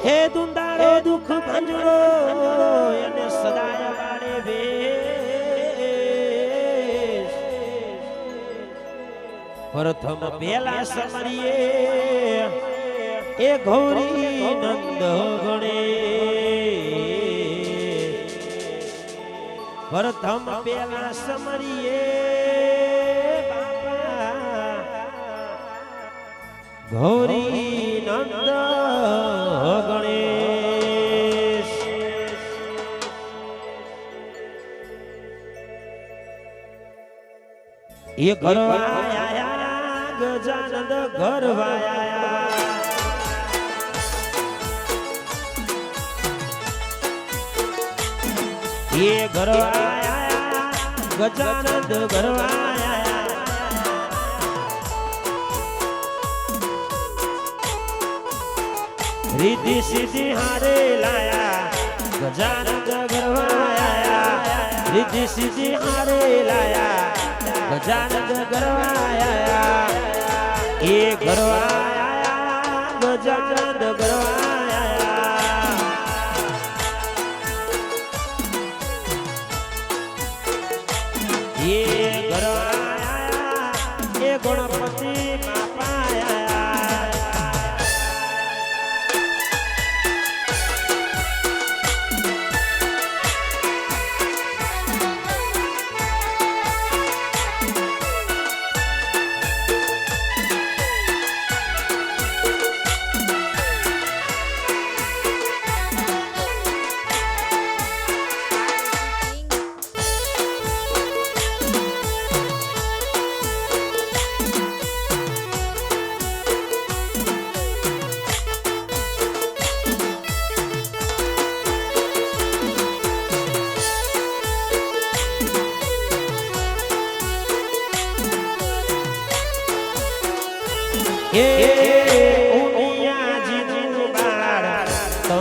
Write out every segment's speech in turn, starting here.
હે દુંદાળો દુઃખ ભંજરો એને સદાય વાળે વેશ પ્રથમ પેલા સમરીએ એ ગૌરી નંદ ગણે પ્રથમ પેલા સમરીએ ગૌરી નંદ ગણેશ એ ઘરવાયા ગજાનંદ ઘરવાયા એ ઘરવાયા ગજાનંદ ઘરવાયા રીતિ સીધી હારે લાયા ગજાનંદ ગરવાયા રીતિ સીધી હારે લાયા ગજાનંદ ગરવાયા એ ગરવાયા ગજાનંદ ગરવાયા એ ગરવાયા એ ગણપતિ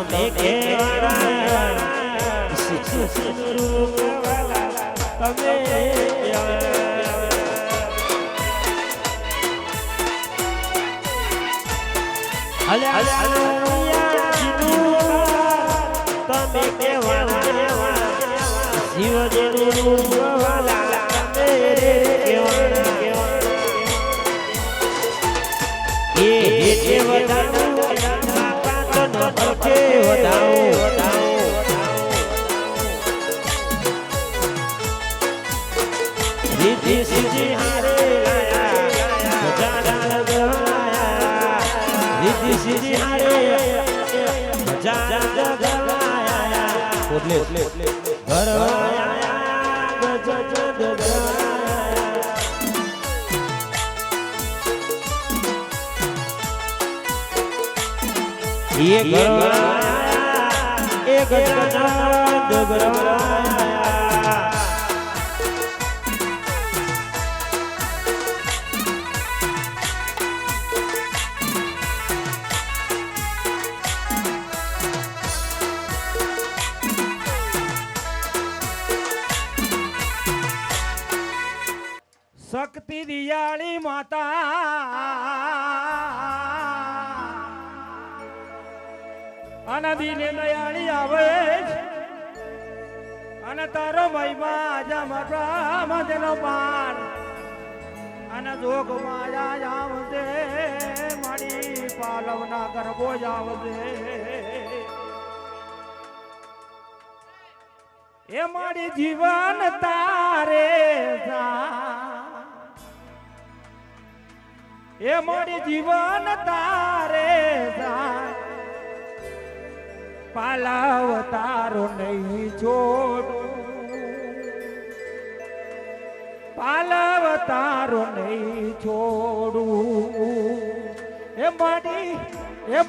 તમે કેવાળા તમે તમે કેવાળા શિવજી રીતિ સીધી હારે લાયા ગજાનંદ ગરવાયા રીતિ સીધી હારે ગજાનંદ ગરવાયા ગરવાયા ગજાનંદ ગરવાયા એ ગરવાયા એ ગજાનંદ ગરવાયા શક્તિ દિયાળી માતા અને દિને દયાળી આવે અને તારો મહિમા જમરા મજનો પાર અને જોગ માયા જાવજે મારી પાલવના ગરબો જાવજે એ મારી જીવન તારે એ મારી જીવન તારે પાલાવ તારો નહીં છોડું પાલાવ તારો નહીં છોડું એ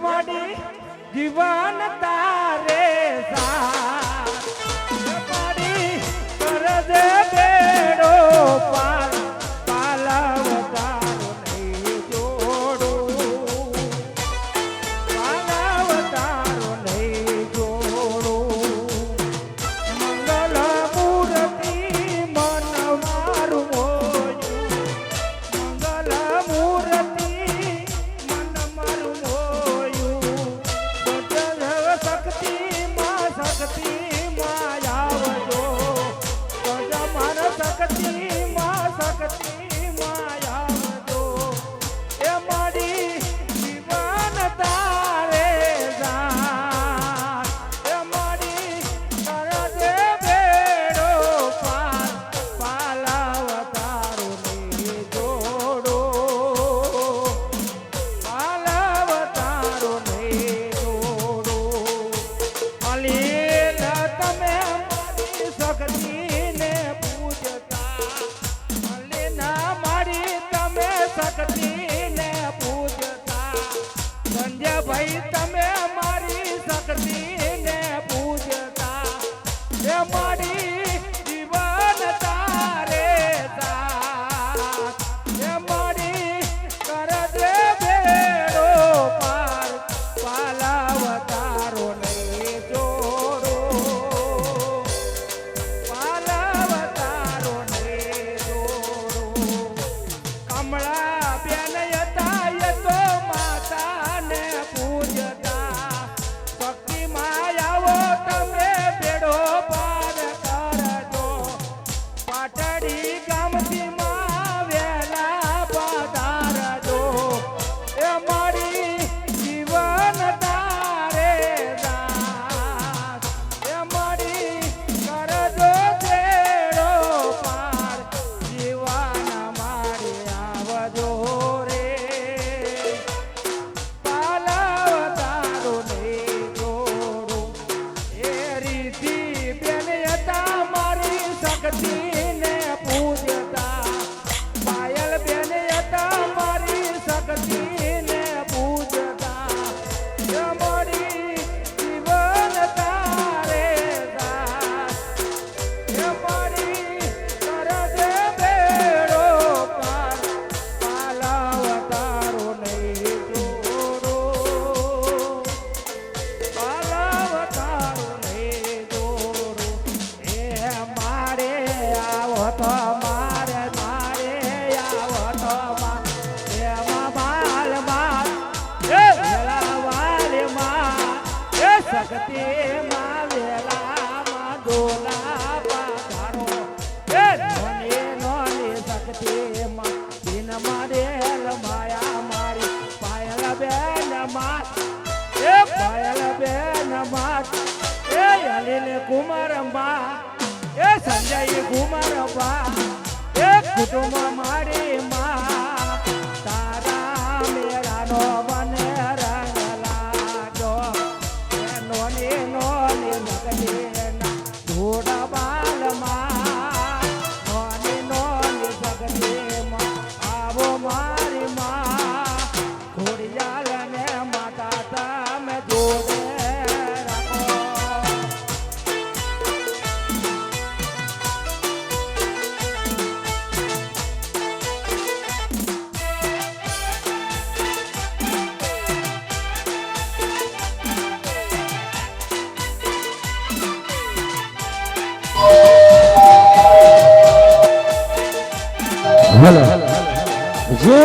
મારી જીવન તારે મારી કરજે બેડો પાર પાલાવ તારો નહીં છોડું પાલાવ તારો નહીં છોડું મંગલ મૂર્તિ મન મારું મોયું મંગલ મૂર્તિ મન મારું મોયું ભાઈ તમે મારી શક્તિને પૂજતા એ મારી જીવન તારે સાથ એ મારી કરજે બેડો પાર પાલાવતારો નહીં જોડો પાલાવતારો નહીં જોડો કમળા બેન હતા એ તો માતાને પૂજતા ભક્તિ માં આવો તમે બેડો પાર કરજો પાટડી ગામથી માં વેલા પધારજો એ મારી જીવન તારે દાસ એ મારી કરજો છેડો પાર જીવન મારી આવજો રે પાલાવતારો નહીં જોડું એ રીતિ બેન હતા મારી શક્તિને પૂજતા પાયલ બેન હતા મારી શક્તિને પૂજતા એ મારી જીવન તારે દાસ એ મારી કરજે બેડો પાર પાલાવતારો નહીં જોડો પાલાવતારો નહીં જોડો એ મારે આવો તો મારે મારે આવો તો એમાં બાલ બાલ એ વેલા વાલે માં એ શક્તિ માં વેલા માં ડોલા પાધારો એ નોની નોની શક્તિ માં દિન મારેલ માયા મારી પાયલ બેન માત એ પાયલ બેન માત એ અલીલ કુમાર માં એ સંજય કુમાર બા એ કુટુંબ મારી માં તારા મેળાનો બને રંગ લાગ્યો એ નોની નોની ભગતીના ધોડા બાલમાં નોની નોની ભગતીમાં આવો મારી માં ખોડિયાલ ને માતા તમે જોડે રાખો ભલે જે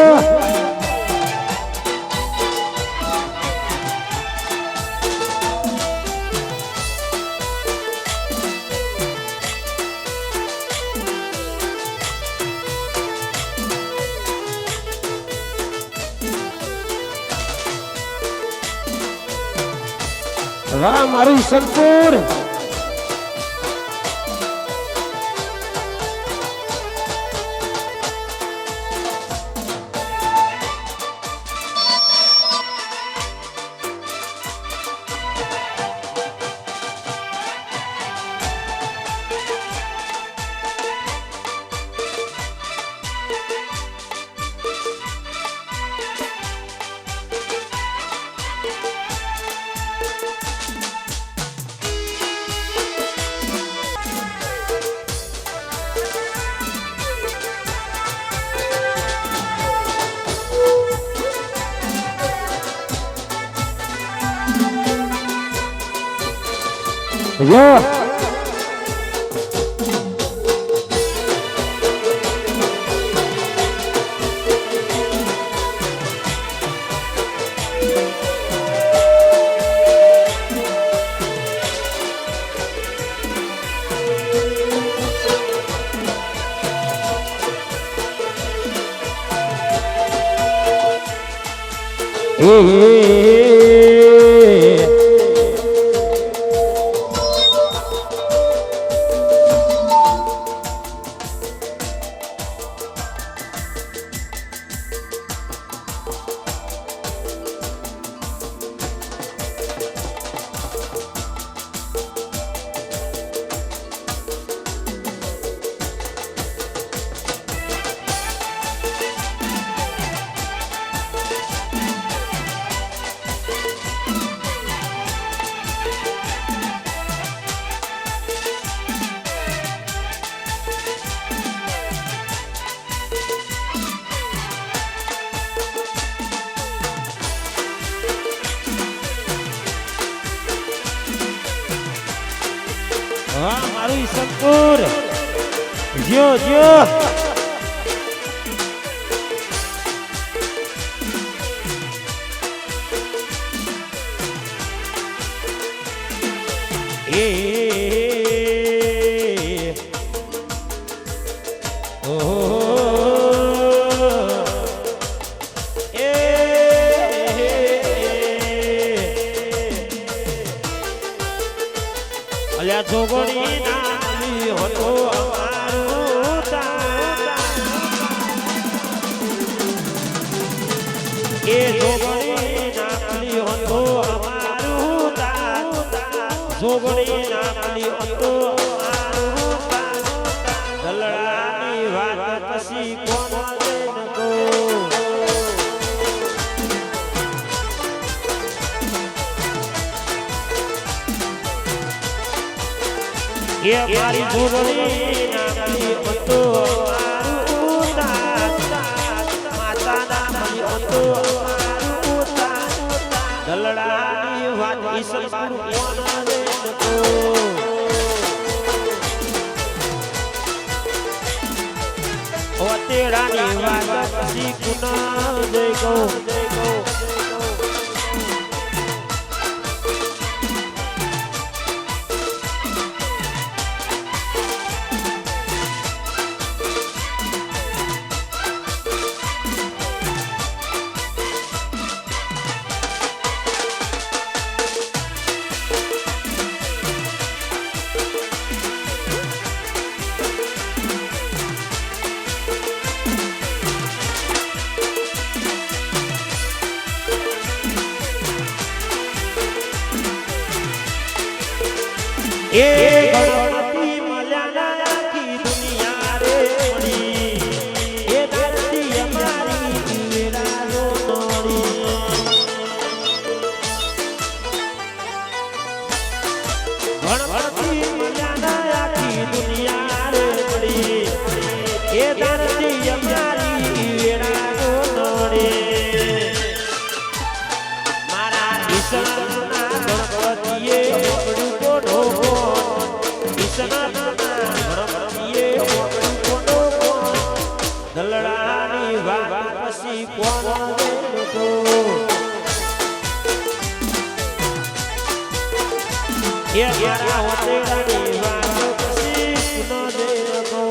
રામ હરિશનપુર જો વાહ મારું ઈસનપુર જ્યો જ્યો એ અલ્યા જોગણી નામી હતો અમારું એ જોગણી નામી હતો અમારું જોગણી નામી હતો અમારું દલડાની વાત પછી કોણ નકો એ મારી જોગણી નામી હતો મારું માતા નામી હતો મારું દલડાની વાત ઈસનપુર કોણ નકો ઓ તેરાની વાત પછી કુના જય ગો એ ગણપતિ મળ્યા આખી દુનિયા રે મળી એ ધરતી અમારી વેરાનો નોડી ગણપતિ મળ્યા આખી દુનિયા રે મળી એ ધરતી અમારી વેરાનો નોડી મારા ઈશ્વરના ગણપતિએ દલડાની વાત પછી કોણ નકો એ મારા હોતેડાની વાત પછી કુનો દે નકો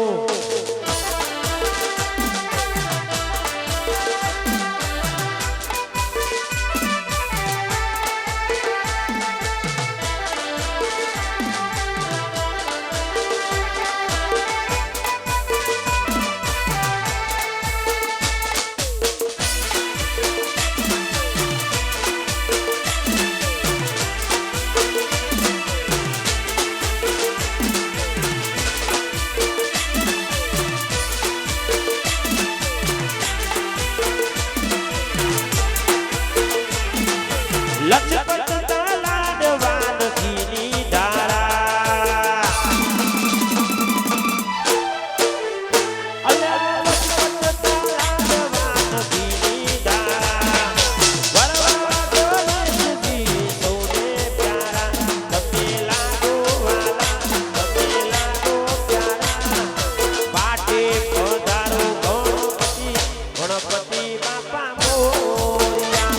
લખપત લાડવાન ઘીની ધારા અલ્યા લખપત લાડવાન ઘીની ધારા વરવા ગોલજી સૌને પ્યારા તમે લાગો વાલા તમે લાગો પ્યારા પાટે પધારો ગણપતિ બાપા મોરિયા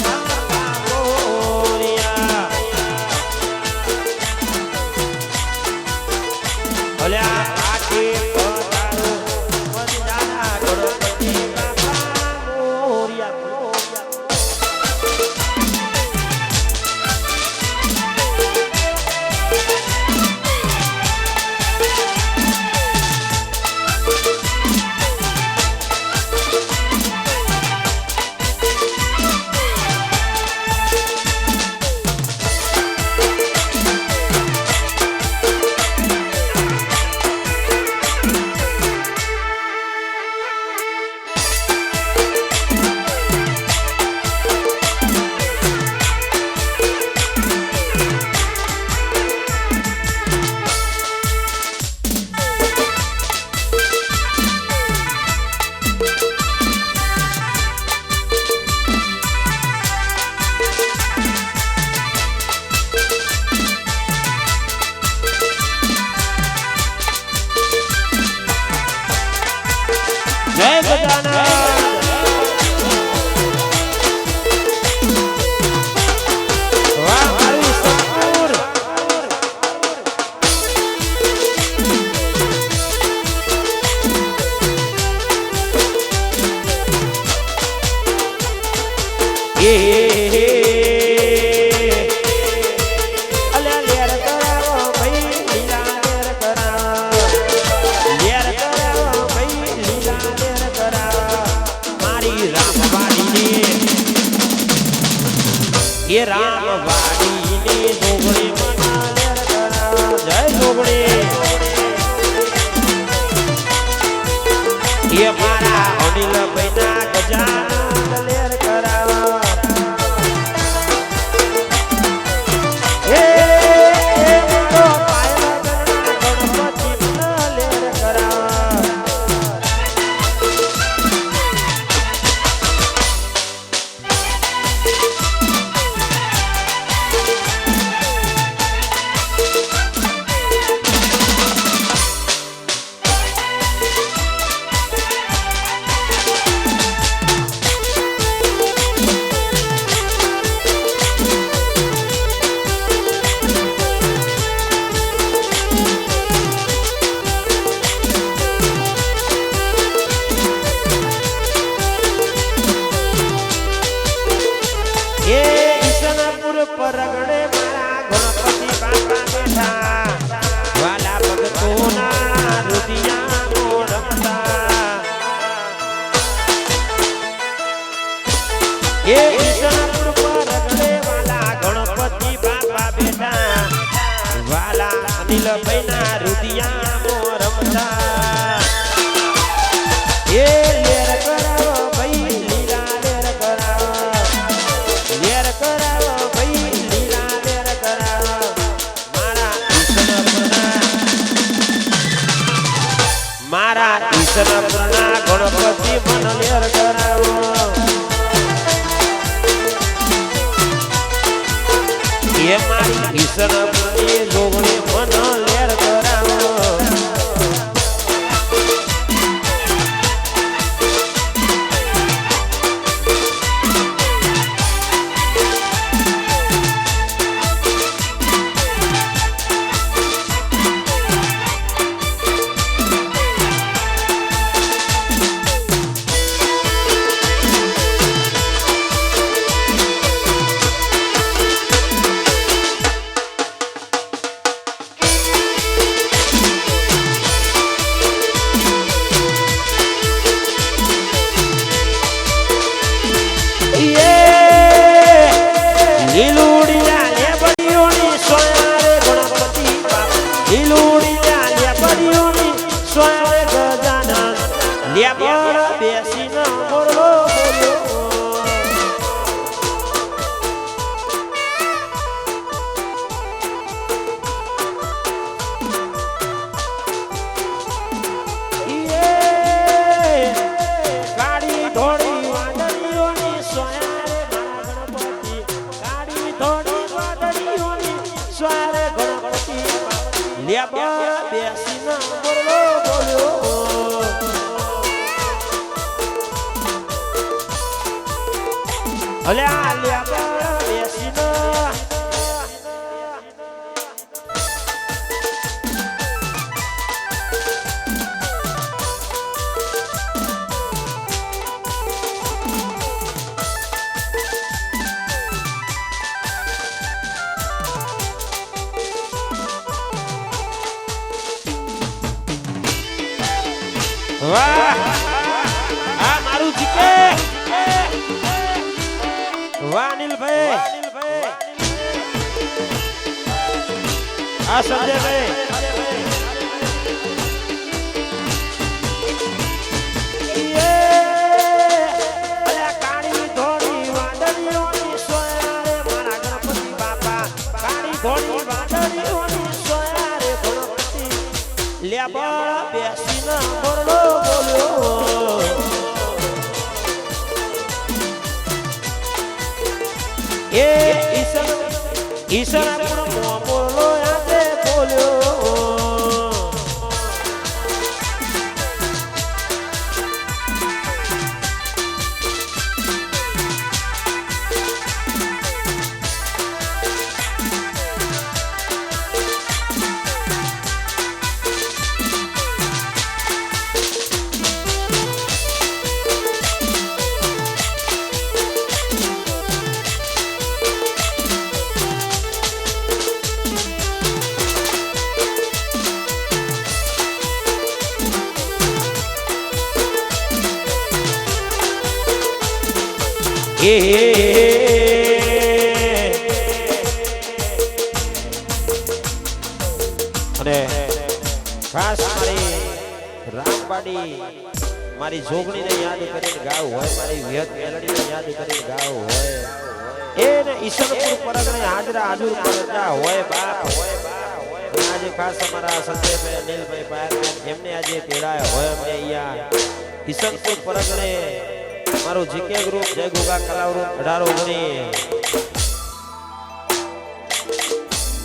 વાડીની જોગણી મના લેર કરાવ જય જોગણી એ મારા અનિલ ભાઈના ગજાનંદ લેર કરાવ એ મારો પાયલા ગણપતિ મના લેર કરાવ પરગડે મારા ગણપતિ બાપા બેઠા વાલા ભક્તોના રુદિયાનો રમતા એ ઈશનપુર પરગડે વાલા ગણપતિ બાપા બેઠા વાલા અનિલભાઈના રુદિયાનો રમતા એ લેર કરાવો ભાઈ લીલા લેર કરાવો લેર કરાવો મારા ઈશનપુરના ગણપતિ મન લેર કરાવો એ મારી ઈશનપુરની જોગણી મન લેર કરાવો બેસીને મોરલો ગાડી ધોળી વાદળીઓની સોયારે ગણપતિ ગાડી ધોળી વાદળીઓની સોયારે ગણપતિ લેબા બેસીને મોરલો બોલ્યો અલ્યા લેબા બેસીને વાહ આ મારું જીકે વાહ અનિલભાઈ આ સંજયભાઈ કાળી ધોળી વાદળીઓની સોયારે મારા ગણપતિ બાપા કાળી ધોળી વાદળીઓની સોયારે ગણપતિ લેબા બેસીને મોરલો બોલ્યો એ ઈશનપુર મોરલો આજે બોલ્યો ખાસ મારી રામવાડી મારી જોગણીને યાદ કરીને ગાવ હોય, મારી વિહત મેલડીને યાદ કરીને ગાવ હોય, એને ઈશ્વરપુર પરગણે હાજરા હાજર પરજા હોય બાપ હોય બાપ. આજે ખાસ અમારા સંજયભાઈ અનિલભાઈ પાયર એમને આજે તેડાય હોય અમને અહીંયા ઈશ્વરપુર પરગણે મારું જીકે ગ્રુપ જય ગોગા કલા ગ્રુપ 18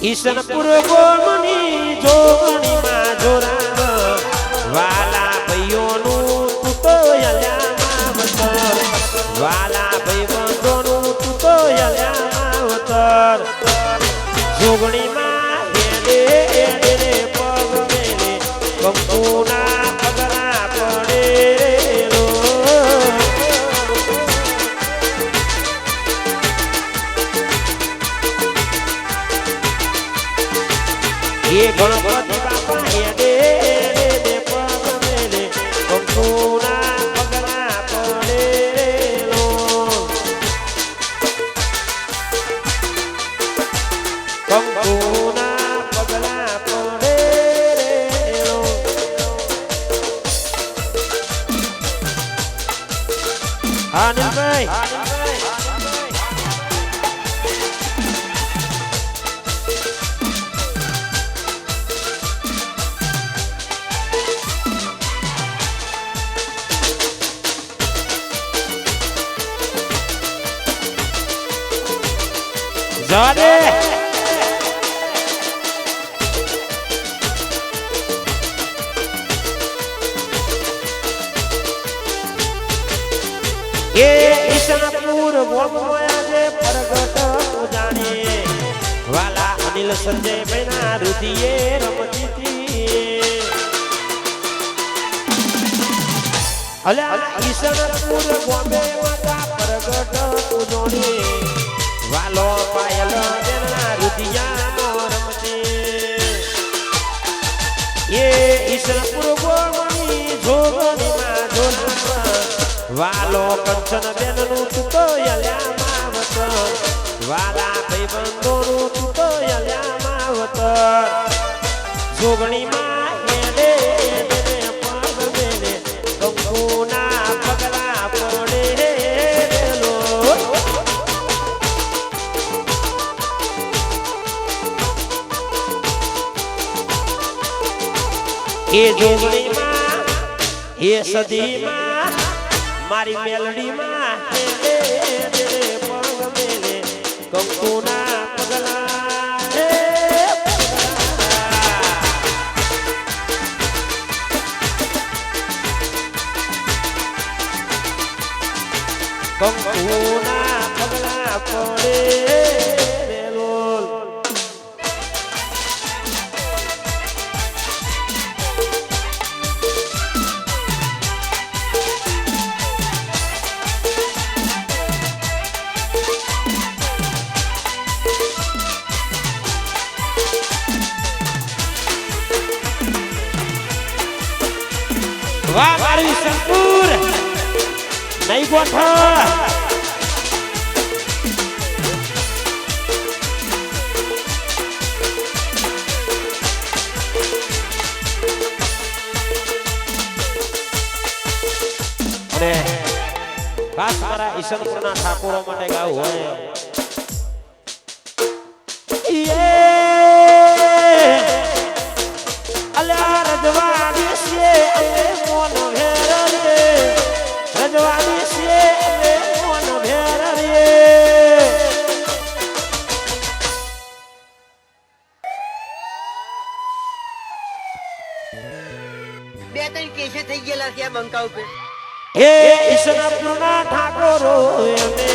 ઈશ્વરપુર ગોમની જોગણી માં જોરાવ વાલા ભાઈઓનું તું તો યલ્યા વતર, વાલા ભાઈ બંધોનું તું તો યલ્યા વતર. જોગણી માં હેડે હેડે પગ મેલે કંકુના પગલા પડે રો. એ ગણપતિ બાપા હેડે હેડે પગ મેલે કંકુના પગલા પડે રો. કંકુના પગલા પડે રો. આનંદભાઈ જાને એ ઈશ્વરપુર ગોમોયા જે પ્રગટ જાણે વાલા અનિલ સંજય ભાઈના રુધિયે રમતી અલ્યા ઈશ્વરપુર ગોમે માતા પ્રગટ ઉજોણી વાલો પાયલ દેના રુધિયા રમતી. એ ઈશ્વરપુર ગોમની જોગણી માં જોનાવા વાલો કંચન બેનનું તું તો યલ્યા વતર, વાલા ભાઈ બંધોનું તું તો યલ્યા વતર. જોગણી માં હેડે હેડે પગ મેલે કંકુના પગલા પડે લો. એ જોગણી માં એ સદી માં મારી મેલડી માં હેડે હેડે પગ મેલે કંકુના પગલા હે પગલા. કંકુના પગલા પડે રેલોલ. વાહ મારી ઈશ્વરપુર નહીં ગોઠા. અને ખાસ મારા ઈશ્વરપુરના ઠાકોરો માટે ગાવું હોય અલ્યા રજવાડી છે અમે મોન ભેર રે, રજવાડી છે અમે મોન ભેર રે. બે ત્રણ કેસે થઈ ગયેલા છે આ બંકા ઉપર. હે ઈશ્વરપુરના ઠાકોરો અમે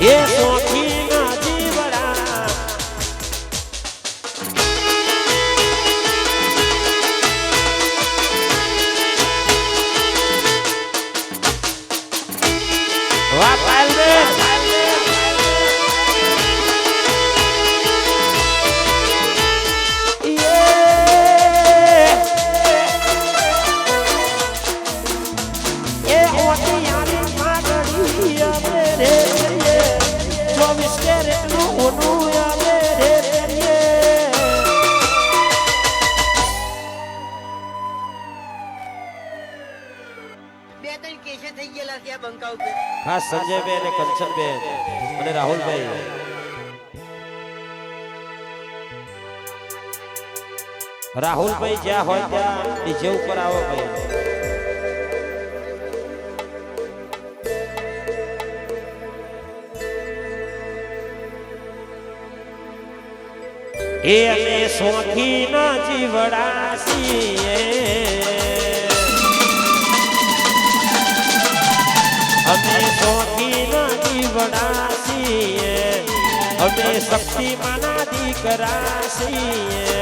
એ સોખી ના જીવ ખાસ સંજયબેન અને કંચનબેન અને રાહુલભાઈ રાહુલભાઈ જ્યાં હોય ત્યાં ડીજે ઉપર આવો ભાઈ એ અમે સોખી ના જીવડા છીએ અમે સોખી ના જીવડા છીએ અમે શક્તિમાના દીકરા છીએ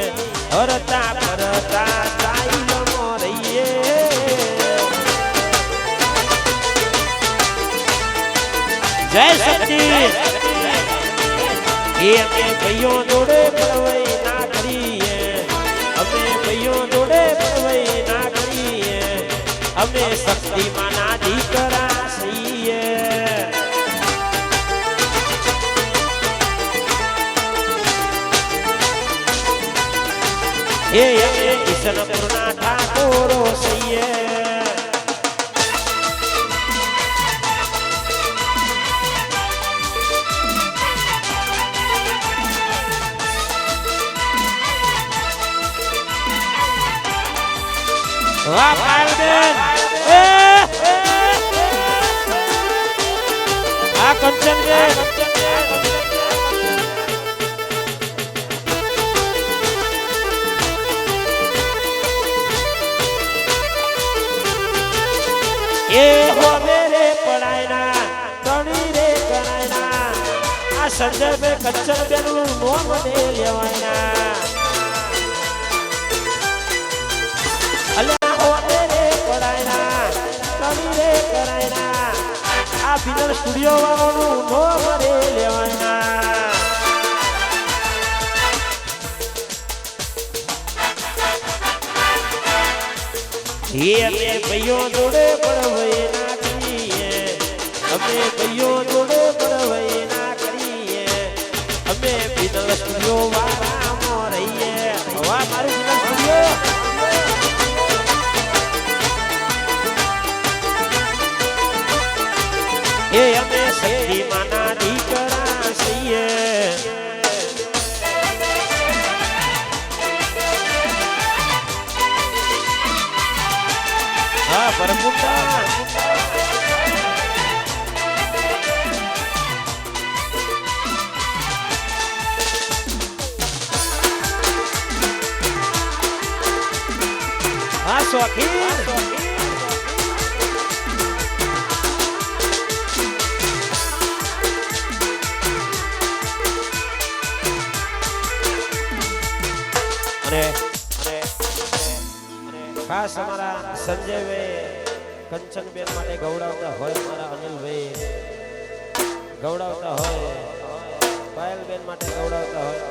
હરતા ફરતા ચાઈલો રહીએ જય શક્તિ એ અમે ભાઈઓ જોડે પરવઈ ના કરીએ અમે ભાઈઓ જોડે પરવઈ ના કરીએ અમે શક્તિમાના દીકરા છીએ એ અમે ઈશનપુરના ઠાકોરો છીએ વાહ પાયલબેન આ કંચનબેન એ હોવે રે પડાયના તણી રે કરાયના આ સંજયબેન કંચનબેન નું નામ દે લેવાયના આ બિનર સ્ટુડિયો વાળાનું નો મરે લેવાના એ અમે ભાઈઓ જોડે પડવઈ ના કરીએ અમે ભાઈઓ જોડે પડવઈ ના કરીએ અમે બિનર સ્ટુડિયો વાળામાં રહીએ વાહ મારું બિનર સ્ટુડિયો એ અમે શક્તિમાના દીકરા છીએ હા પરમુટા હા શોખીન ખાસ અમારા સંજયભાઈ કંચનબેન માટે ગૌડાવતા હોય અમારા અનિલભાઈ ગૌડાવતા હોય પાયલબેન માટે ગૌડાવતા હોય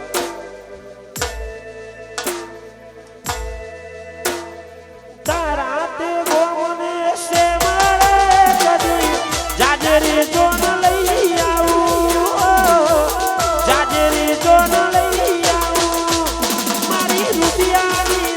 તારા તે ગોમને સે મળે કદી જાજરી જોન લઈ આવું જાજરી જોન લઈ આવું મારી રૂપિયાની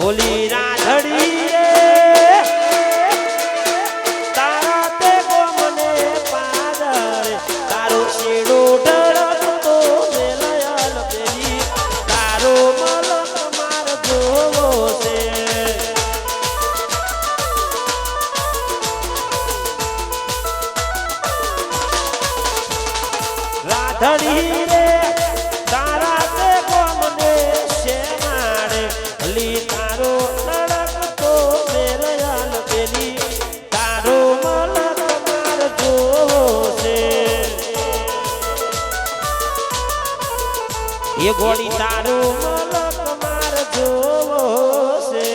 ઓલી રાધડીએ તારા તે ગોમને પાદર તારો શેડો ડરતો મેલયલ પેલી તારો મલક માર જોવો છે રાધડી રે તારા તે ગોમને શેમાડે લી તારો નડકતો મેરયાલ પેલી તારો મલક માર જોવો છે એ ગોળી તારો મલક માર જોવો છે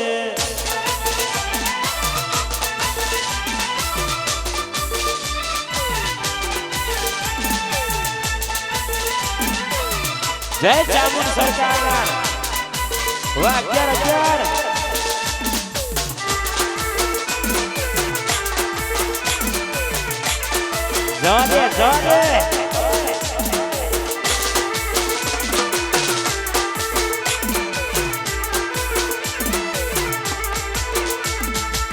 જય ચામુંડ સરકાર વાહ 11 જય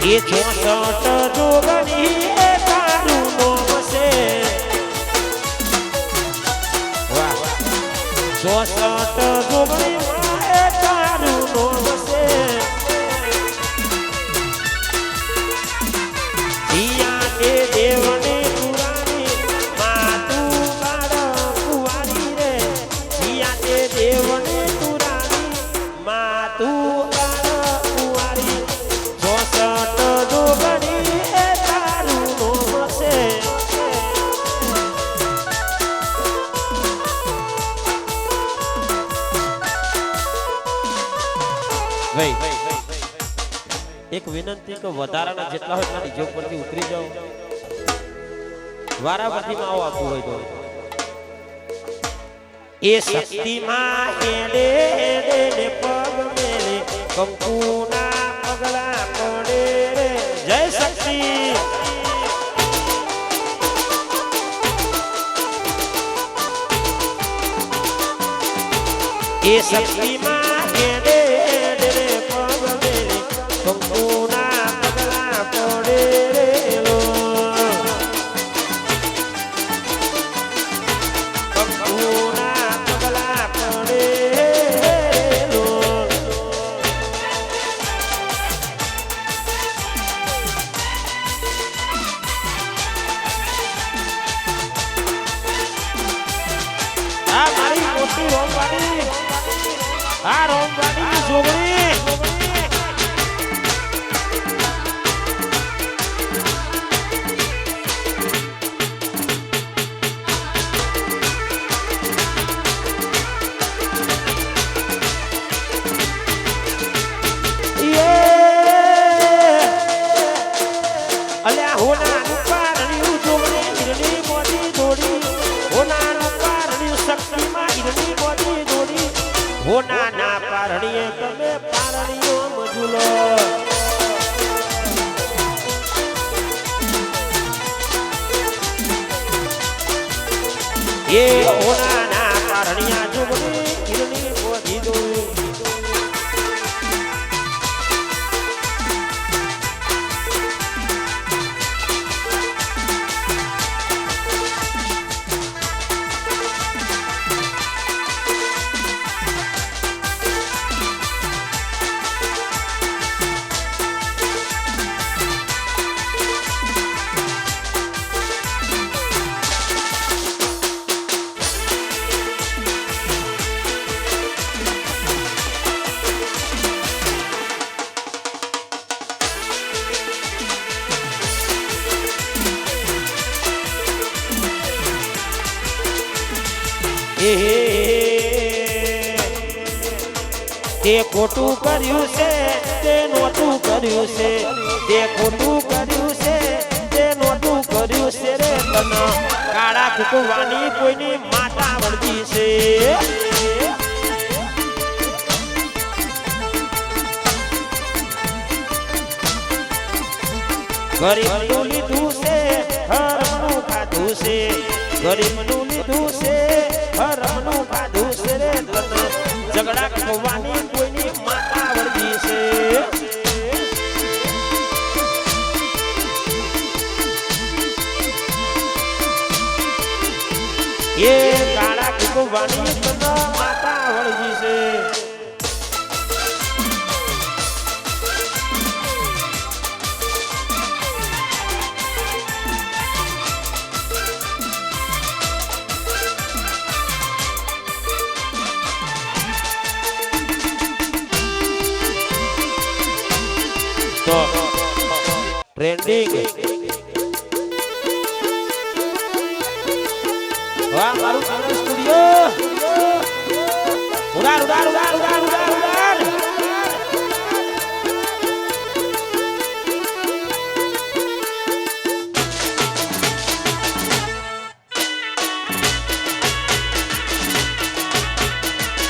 એ 64 જોગણી એ તારું નામ છે વાહ 64 જોગણી એ તારું નામ છે દિયા કે દેવને પુરાણી માતું બાળક કુંવારી રે દિયા કે દેવને પુરાણી માતું બાળક કુંવારી 64 જોગણી એ તારું નામ છે ભાઈ એક વિનંતી કે વધારાના જેટલા હોય એટલા ડીજે પરથી ઉતરી જાઓ વારાફરતીમાં આવો આપવું હોય તો એ શક્તિમાં હેડે હેડે ને પગ મેલે કંકુના પગલા પડે રે જય શક્તિ એ શક્તિમાં હેડે હેડે ને પગ મેલે કંકુના પગલા પડે રે લો કંકુના પગલા પડે લો આ મારી મોટી રોમવાડી આ રોમવાડી જોગણી અલ્યા હોનાનું પારણ્યું જોગણી ઈરની મોટી જોડી હોનાનું પારણ્યું શક્તિમાં ઈરની મોટી જોડી હોનાના પારણીએ તમે પારણીઓ મજુલો એ હોનાના પારણિયા જોગણી ઈરની મોટી જોડી તે ખોટું કર્યું છે તે નોટું કર્યું છે તે ખોટું કર્યું છે તે નોટું કર્યું છે રે તને કાળા કુકવાની કોઈની માતા વળગી છે ગરીબનું લીધું છે હરમનું ખાધું છે ગરીબનું લીધું છે હરમનું ખાધું છે રે તને ઝઘડા કરવાની કોઈની માતા વળગી છે એ કાળા કુકવાની તને માતા વળગી છે ટ્રેન્ડિંગ વાહ મારું ચેનલ સ્ટુડિયો ઉડાર ઉડાર ઉડાર ઉડાર ઉડાર ઉડાર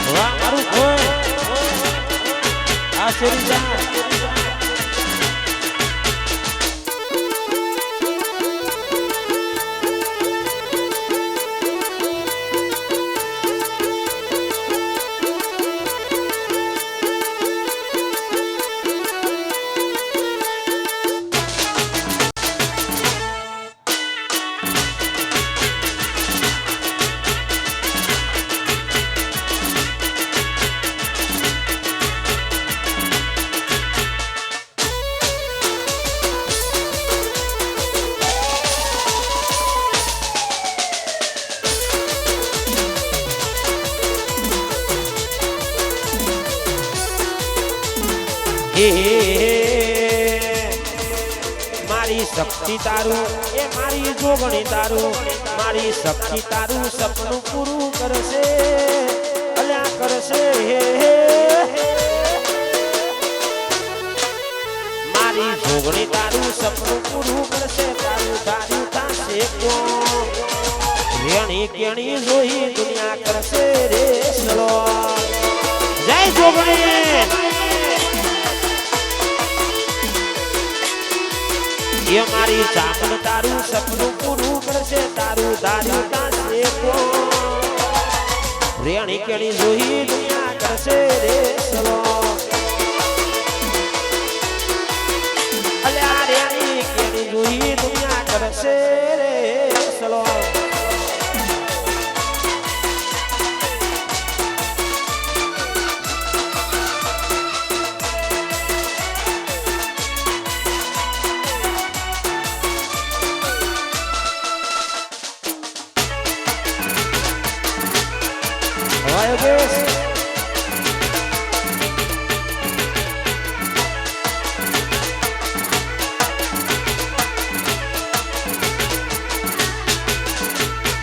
વાહ મારું કોઈ આ શેરીજા એ મારી શક્તિ તારું એ મારી જોગણી તારું મારી શક્તિ તારું સપનું પૂરું કરશે અલ્યા કરશે મારી જોગણી તારું સપનું પૂરું કરશે તારું તારું થાશે રેણી કેણી જોઈ દુનિયા કરશે રે સલો જય જોગણી એ મારી ચામડ તારું સપનું પૂરું કરશે તારું તારું થાશે રેણી કેણી જોઈ દુનિયા કરશે રે સલો અલ્યા રેણી કેણી જોઈ દુનિયા કરશે રે સલો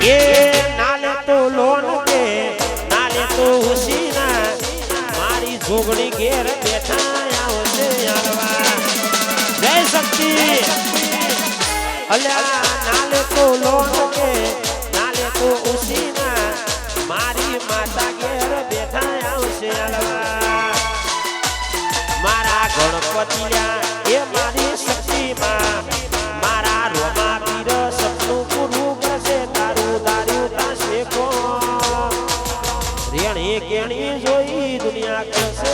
ये नाले तो लोन के नाले तो उसीना मारी जोगड़ी घेर बैठा आवसे यारवा जय शक्ति अल्लाह नाले तो लोन के नाले तो उसीना मारी माता घेर बैठा आवसे यारवा मारा गणपतिया ये मारी शक्ति मां मारा रोमा पीर सपનું પૂરું કરશે તારું તારું થાશે રેણી કેણી જોઈ દુનિયા કરશે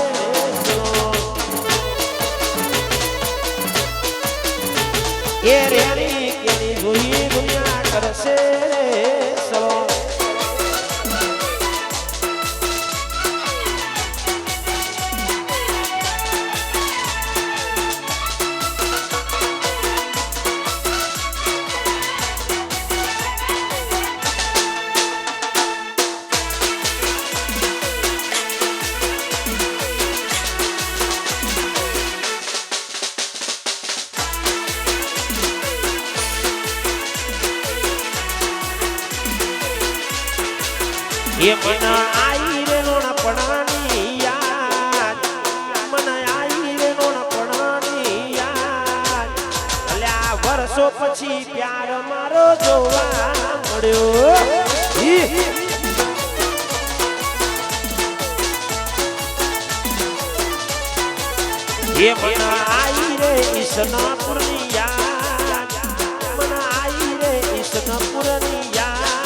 એ રેણી કેણી જોઈ દુનિયા કરશે સલો ये मन आई रे नोण पड़ानी याद मन आई रे नोण पड़ानी याद अल्या वर्षो पछी प्यार मारो जोवा मळ्यो ये मन आई रे ईसनापुरनी याद मन आई रे ईसनापुरनी याद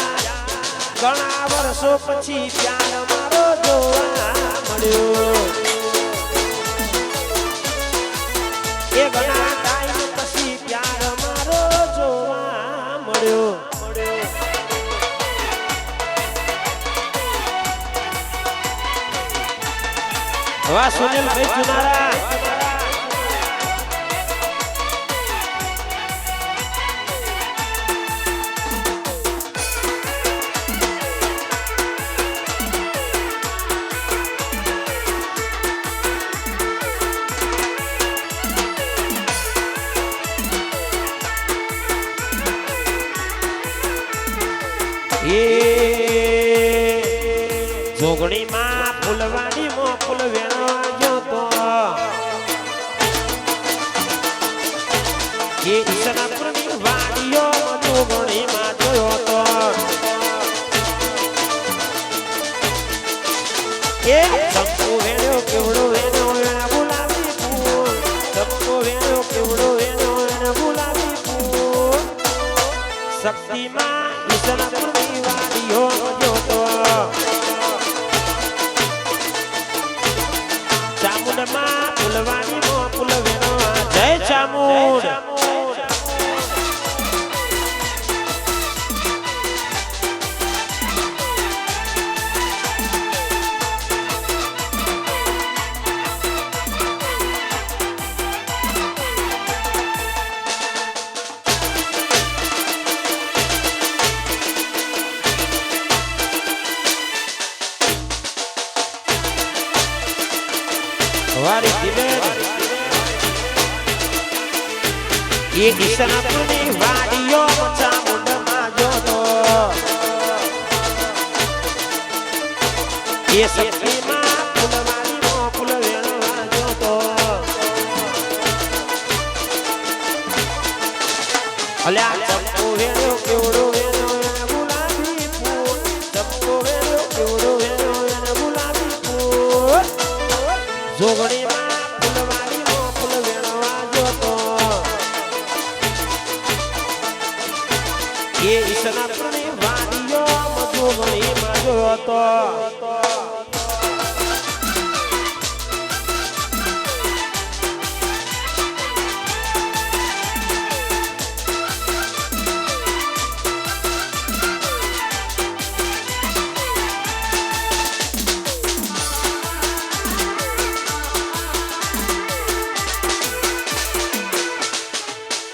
घણા વર્ષો પછી પ્યાર મારો જોવા મળ્યો એ ઘણા ટાઈમ પછી પ્યાર મારો જોવા મળ્યો વાહ સુનિલ ભાઈ ચુનારા જોગણી માં ફૂલવાડી મો ફૂલ વેણવા જોતો એ ઈસનાપુરની વાડીઓ જોગણી માં જોયો તો એ ચંપો વેણ્યો કેવડો વેણ્યો વેણા ગુલાબી ફૂલ ચંપો વેણ્યો કેવડો વેણ્યો વેણા ગુલાબી ફૂલ શક્તિમાં ઈસનાપુરની વાડીઓ જોતો વારી દિલે એ ઈશનપુરની વાડીઓ ચામુંડમાં જોતો એ સખીમાં ફૂલવાડીમાં ફૂલ વેણવા જોતો અલ્યા ચંપો વેણ્યો કેવડો વેણ્યો એને ગુલાબી ફૂલ ચંપો વેણ્યો કેવડો વેણ્યો એને ગુલાબી ફૂલ જોગણીમાં ફૂલવાડીમાં ફૂલ વેણવા જોતો એ ઈશનપુરની વાડીઓ જોગણીમાં જોતો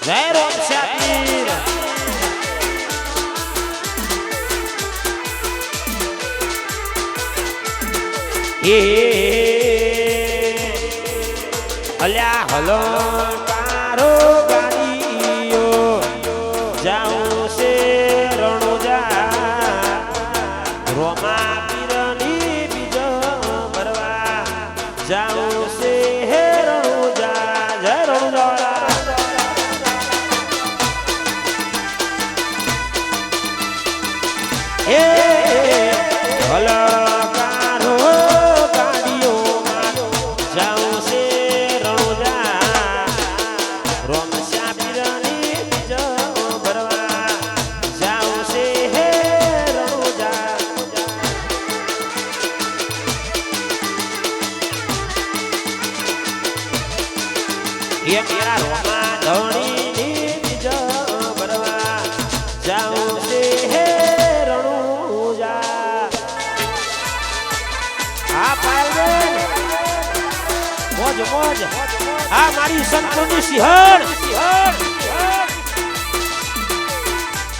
જય રોમ શાપીર એ અલ્યા હલો કારો ગાડીઓ જાઉં છે રણોજા રોમા પીરની બીજ ભરવા જાઉં છે હે રણોજા જય રણોજા એ હલકારો ગાડીઓમાં જાઉં છે રણોજા રોમશા પીરની બીજ ભરવા જાઉં છે હે રણોજા એ મેરા રોમા ધણીની બીજ ભરવા જાઉં છે હે મોજ મોજ આ મારી સંતોની સિંહણ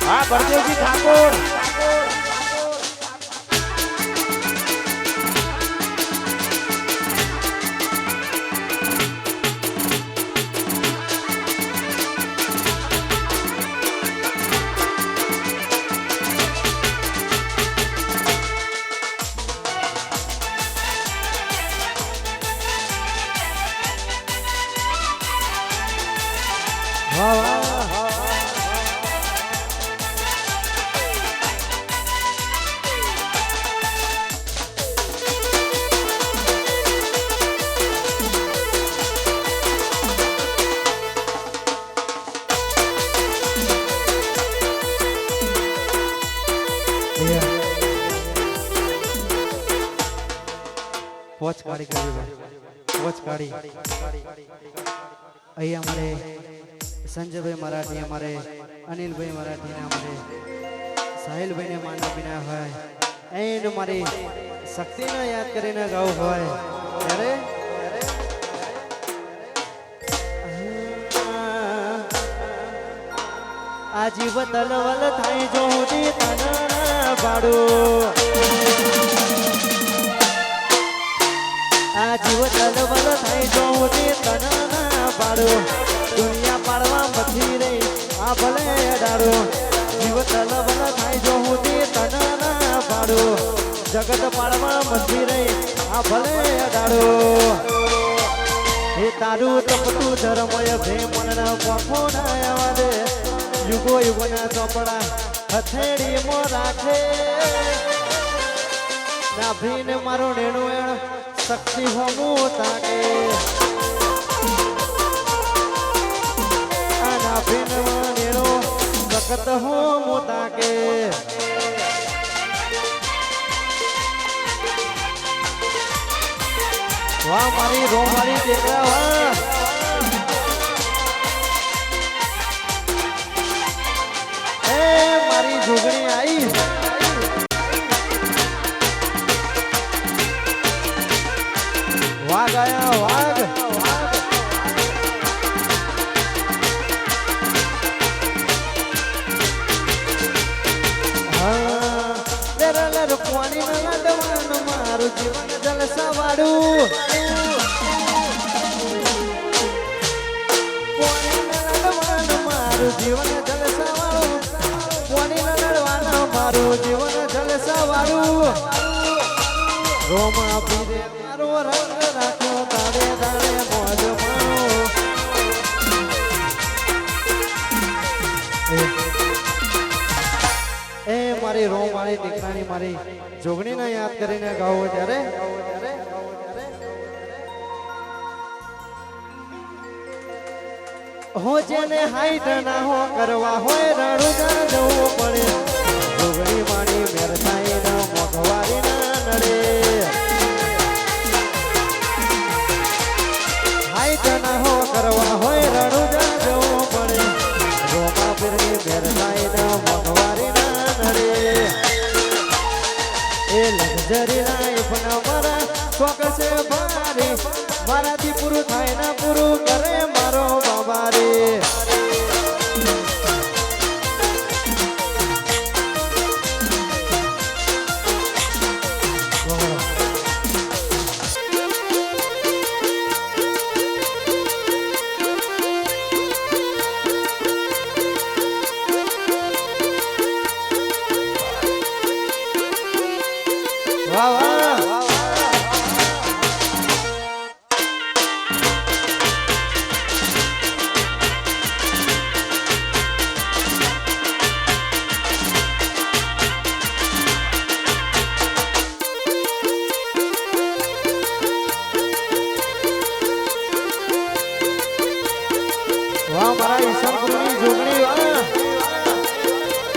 આ બળદેવજી ઠાકોર પોચ કાઢી પોચ કાઢી અહીં અમારે સંજયભાઈ મરાઠી અમારે અનિલભાઈ મરાઠી અમારે સાહિલભાઈને માનવીના હોય એને મારી શક્તિને યાદ કરીને ગાવું હોય ત્યારે આ જીવ તલવલ થાય જો હું તને પાડું આ જીવ તલવલ થાય જો હું તને પાડું દુનિયા પાડવા મથી રે આ ભલે અડાડો જીવ તલવલ થાય જો હું તને પાડું જગત પાડવા મથી રે આ ભલે અડાડો હે તારું તપતું ધર્મય ભેમના પોખો ના આવા દે યુગો યુગના ચોપડા હથેળી મો રાખે નાભીને મારો નેણો એણ શક્તિ હોમું તાકે આ નાભીને નેણો સખત હોમું તાકે વાહ મારી રોમારી દેખા વાહ મારી જોગણી આવી વાઘ આયા વાઘ રૂપવાની ના લાડવાનું મારું જીવન જલસા વાળું વારું રોમા પીરે મારો રંગ રાખ્યો તારે તારે મોજ મારો એ મારી રોમાળી દીકરાની મારી જોગણીને યાદ કરીને ગાવો ત્યારે હો જેને હાઈટ ના હો કરવા હોય રણુજા જવું પડે જોગણી મારી મેરતાઈ ના મોઘવારી ના નડે હાઈટ ના હો કરવા હોય રણુજા જવું પડે રોમા પીરની મેરતાઈ ના મોઘવારી ના નડે એ લક્ઝરી લાઈફ ના મારા શોખ છે ભારે મારાથી પૂરું થાય ના પૂરું કરે મારો બાબા રે વાહ વાહ વાહ મારા ઈશાનપુરની જોગણી વાહ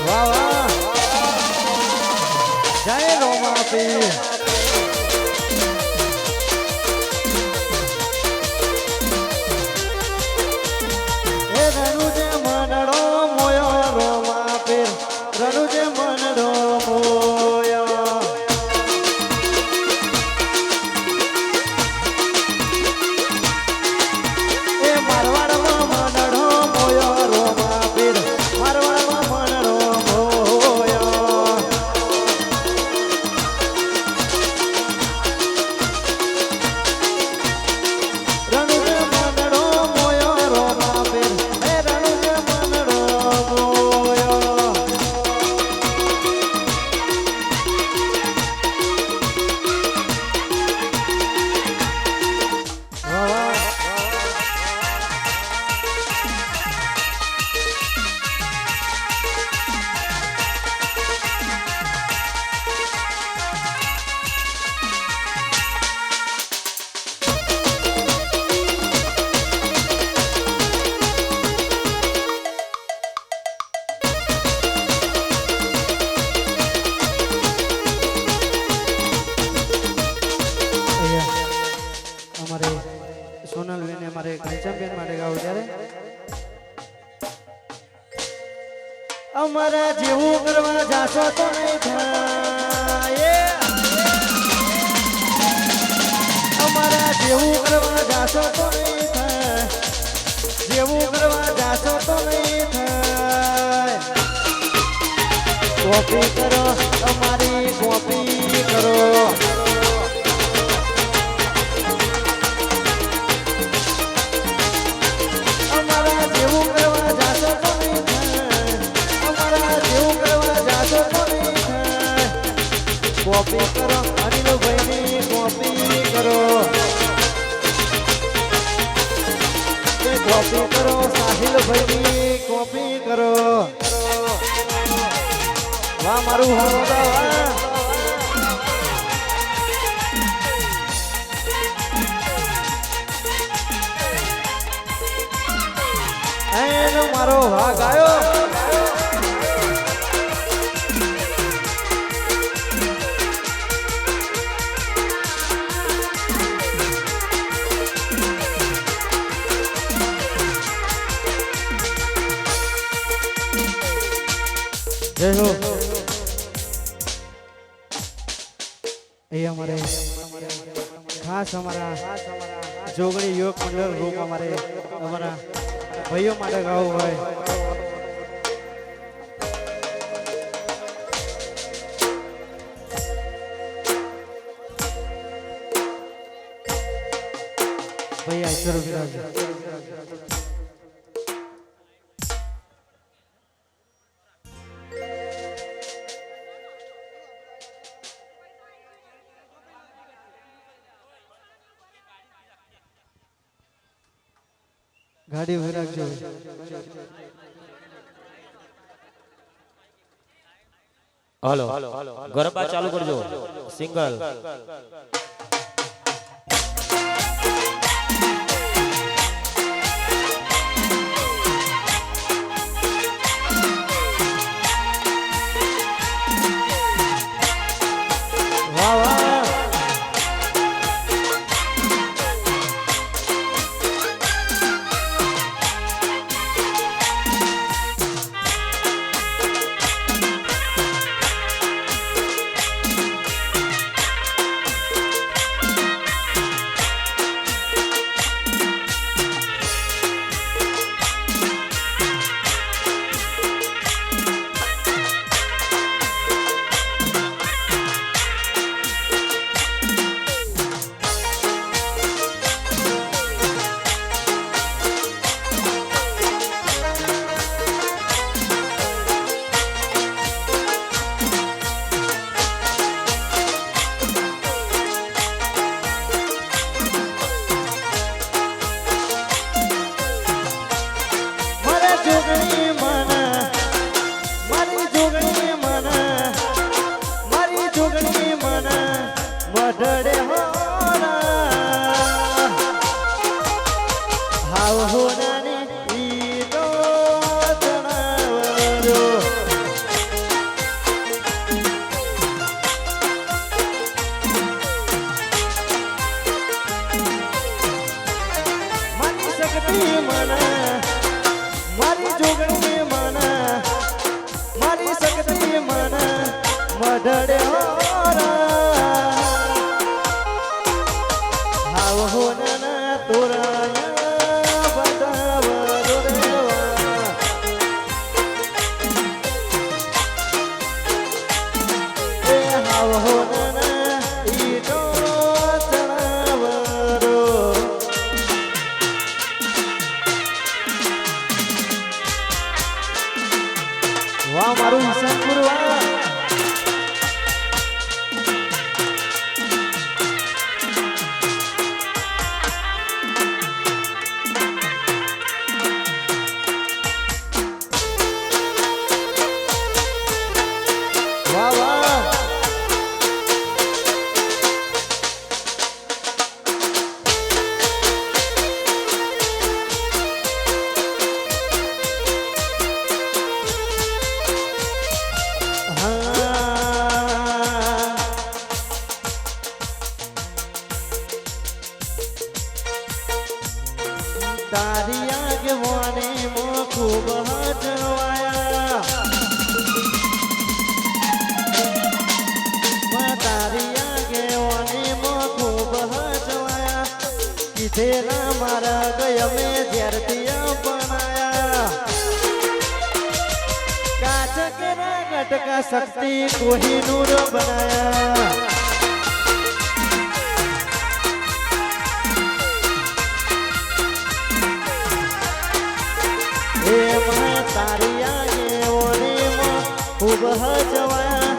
વાહ વાહ જય રોમા પીર રણુજે મનડો મોયો રોમા પીર રણુજે મનડો મોયો એ મારવાડમાં મનડો મોયો રોમા પીર મારવાડમાં મનડો મોયો રણુજે મનડો મોયો રોમા પીર અમારે સોનલબેન અમારે કંચનબેન માટે ગાવું ત્યારે અમારા જેવું કરવા જાશો તો નહીં થાય અમારા જેવું કરવા જાશો તો નહીં થાય જેવું કરવા જાશો તો નહીં થાય કોપી કરો અમારી કોપી કરો અમારા જેવું કરવા જાશો તો નહીં થાય અમારા જેવું કરવા જાશો તો નહીં થાય કોપી કરો અનિલભાઈની કોપી કરો કોપી કરો સાહિલભાઈની કોપી કરો વાહ મારું હળવદા વાહ એનો મારો ભાગ આવ્યો જય હો એ અમારે ખાસ અમારા જોગણી યુવક મંડળ રૂપ અમારે અમારા ભાઈઓ માટે ગાવું હોય ભાઈ આઈસર વિરાજ ગાડી ઉભી રાખજો હાલો ગરબા ચાલુ કરજો સિંગલ વાહ વાહ મઢડે હોરા હાવ હોનાની ઈનો જણાવજો મારી શક્તિ મને મારી જોગણી મને મારી શક્તિ મને મઢડે હોરા હોના તોરાયા બતાવજો રેવા એ હાવ હોના ઈનો ચણાવરો વાહ મારું ઈશાનપુર વાહ તારી આગેવાની માં ખૂબ હજવાયા તારી આગેવાની માં ખૂબ હજવાયા કીધેલા મારા ગયા મેં જ્યારથી અપનાયા કાચ કેરા ગટકા શક્તિ કોહિનૂર બનાયા તારી આગેવાનીમાં ખૂબ હજવાયા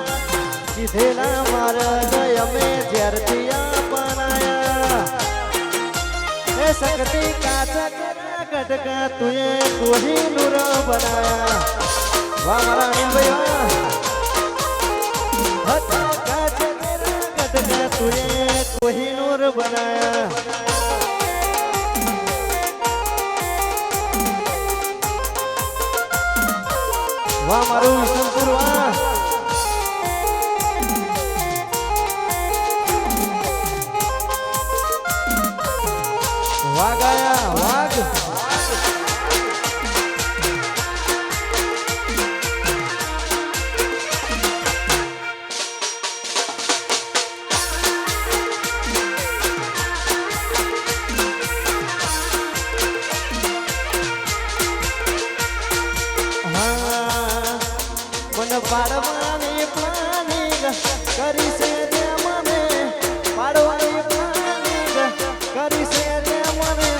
કીધેલા મારા ગયા મેં જ્યારથી અપનાયા એ શક્તિ કાચા કેરા ગટકા તુએ કોહિનૂર બનાયા વાહ મારા અનિલભાઈ વાહ કાચા કેરા ગટકા તુએ કોહિનૂર બનાયા વાહ મારું વિષ્ણુપુર વાહ વાહ ગયા વાઘ પાડવાની પ્લાનિંગ કરી છે તે મને પાડવાની પ્લાનિંગ કરી છે તે મને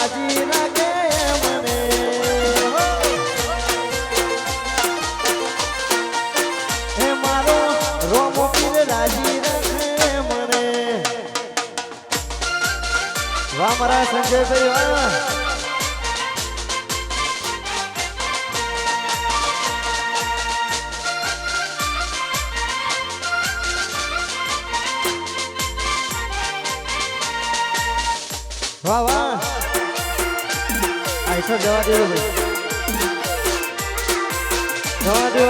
રાજી રાખે મને હે મારો રોમો પીર રાજી રાખે મને વાહ મારા સંજયભાઈ વાહ વાહ વાહ આઈસો જવા દો ભાઈ જવા દો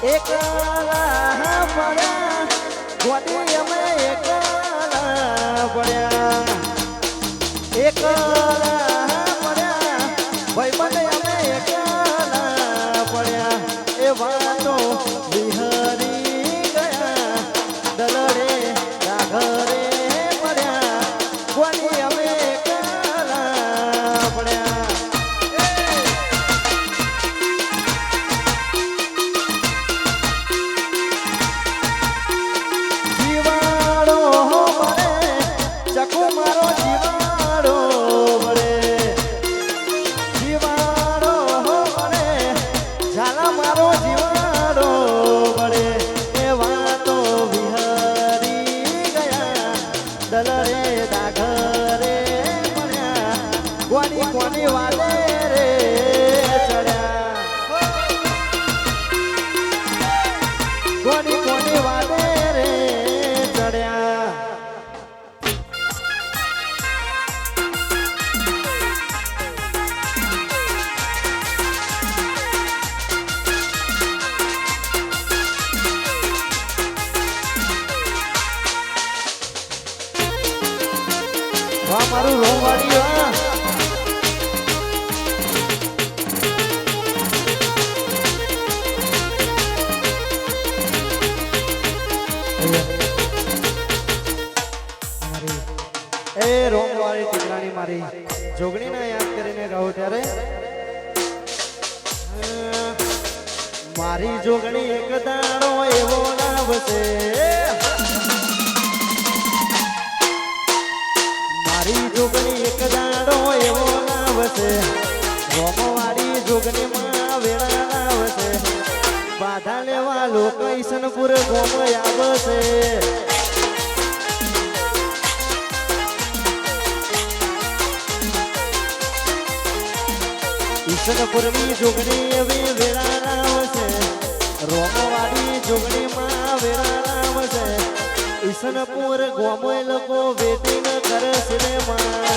એકલા પડ્યા ગોડી અમે એકલા પડ્યા ભાઈ મને અમે એકલા પડ્યા એ વાતો વિહરી ગયા દલડે રાઘરે પડ્યા ગોડી અમે એકલા પડ્યા મારો જીવાડો મળે જીવાડો મળે ઝાલા મારો જીવાડો મળે એ વાતો વિહરી ગયા દલરે દાઘરે મળ્યા કોની કોની વાલે રે ચડ્યા કોની કોની વાલે રે ચડ્યા વાહ મારું રોમવાડી વાહ એ રોમવાડી ટીકરાની મારી જોગણીને યાદ કરીને ગાઉં ત્યારે મારી જોગણી એક દાડો એવો લાવશે મારી જોગણી એક દાડો એવો લાવશે રોમવાડી જોગણી માં વેળા લાવશે બાધા લેવા લોકો ઈસનપુર ગોમ આવશે ઈસનપુર ની જોગણી એવી વેળા લાવશે રોમવાડી જોગણી માં વેળા લાવશે ઈસનપુર ગોમ લોકો વેટિંગ કરે સિનેમા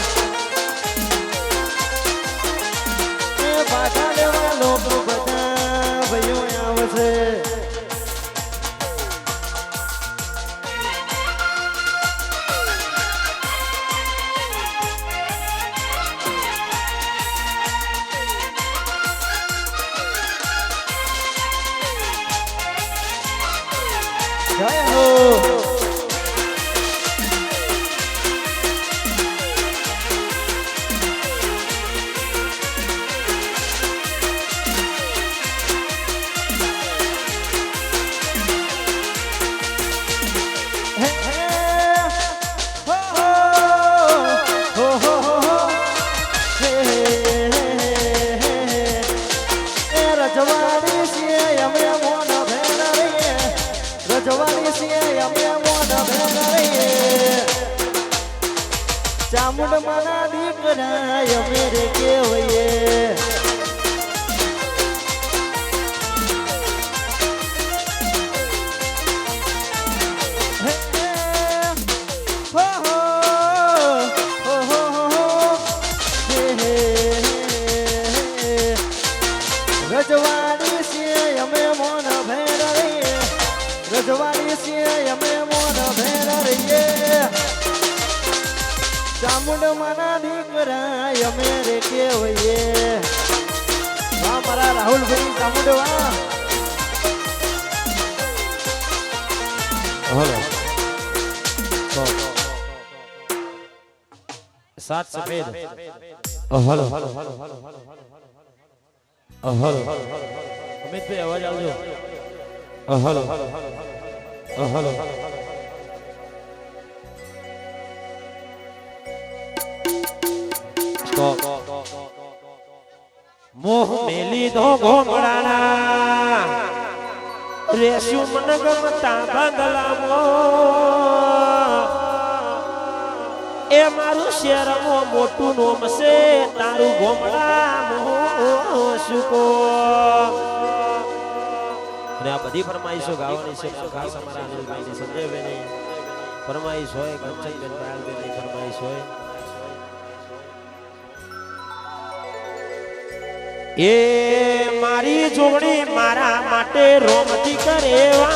એ બાધા લેવા લોકો બધા ભાઈઓ આવશે જય હો ચામુંડ માના દીકરા અમે રે કેવયે રજવાડી છે અમે મોન ભેર રહીએ રજવાડી છે અમે મોન ભેર રહીએ ચામુંડ માના દીકરા અમે રે કેવયે વાહ મારા રાહુલભાઈ ચામુંડ વાહ હલો सात सफेद हलो हलो अमित भाई आवाज आवजो हलो हलो स्टॉप मोह मेली दो घोमड़ाना रेशु मन गमता बंगलामो ए मारू शहर मो मोटू नोम से तारू घोमड़ा मो सुको અને આ બધી ફરમાઈશો ગાવાની છે ખાસ અમારા અનિલભાઈ ને સંજયભાઈ ની ફરમાઈશ હોય કંચનબેન પાયલબેન ની ફરમાઈશ હોય એ મારી જોગણી મારા માટે રોમતી કરેવા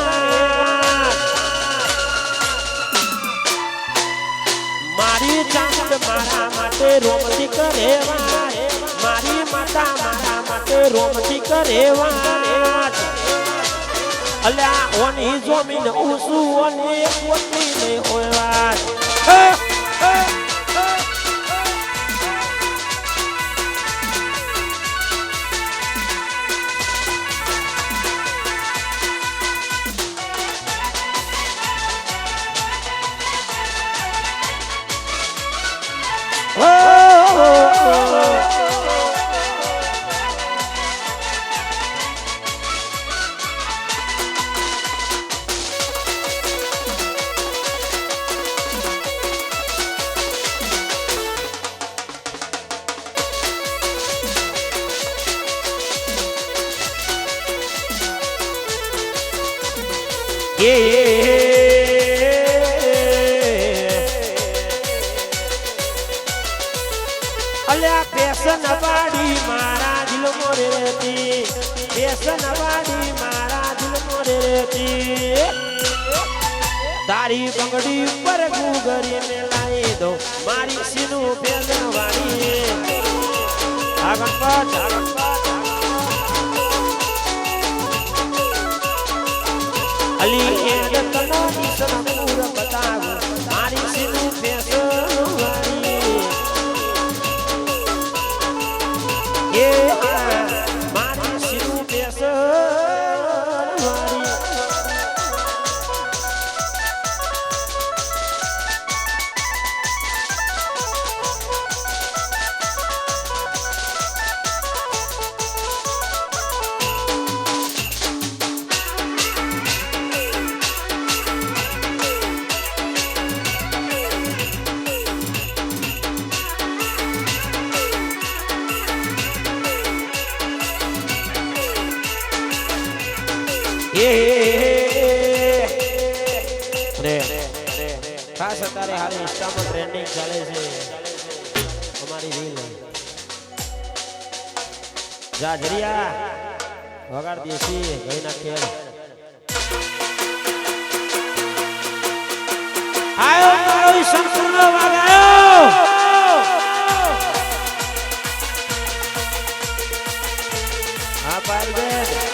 મારી ચાંદ મારા માટે રોમતી કરેવા મારી માતા મારા માટે રોમતી કરેવા અલ્યા ઓની જમીન ઉસુ ઓની પોતની ને હોય વાત અલ્યા પેશન વાડી મારા દિલ મોરે રહેતી પેશન વાડી મારા દિલ મોરે રહેતી તારી બંગડી ઉપર ગુગરી મેલાઈ દો મારી સીનું પેશન વાડી આ ગણપત અલી એડ તનો નિશન પૂર બતાવ મારી સીનું પેશન વાડી એ મારી સીનું પેશન વાડી ખાસ અત્યારે હાલ ઇન્સ્ટામાં ટ્રેન્ડિંગ ચાલે છે અમારી રીલ જાજરિયા વગાડ દેશી ગઈના ખેલ આયો મારો સંપૂર્ણ વાગાયો હા પાલબેન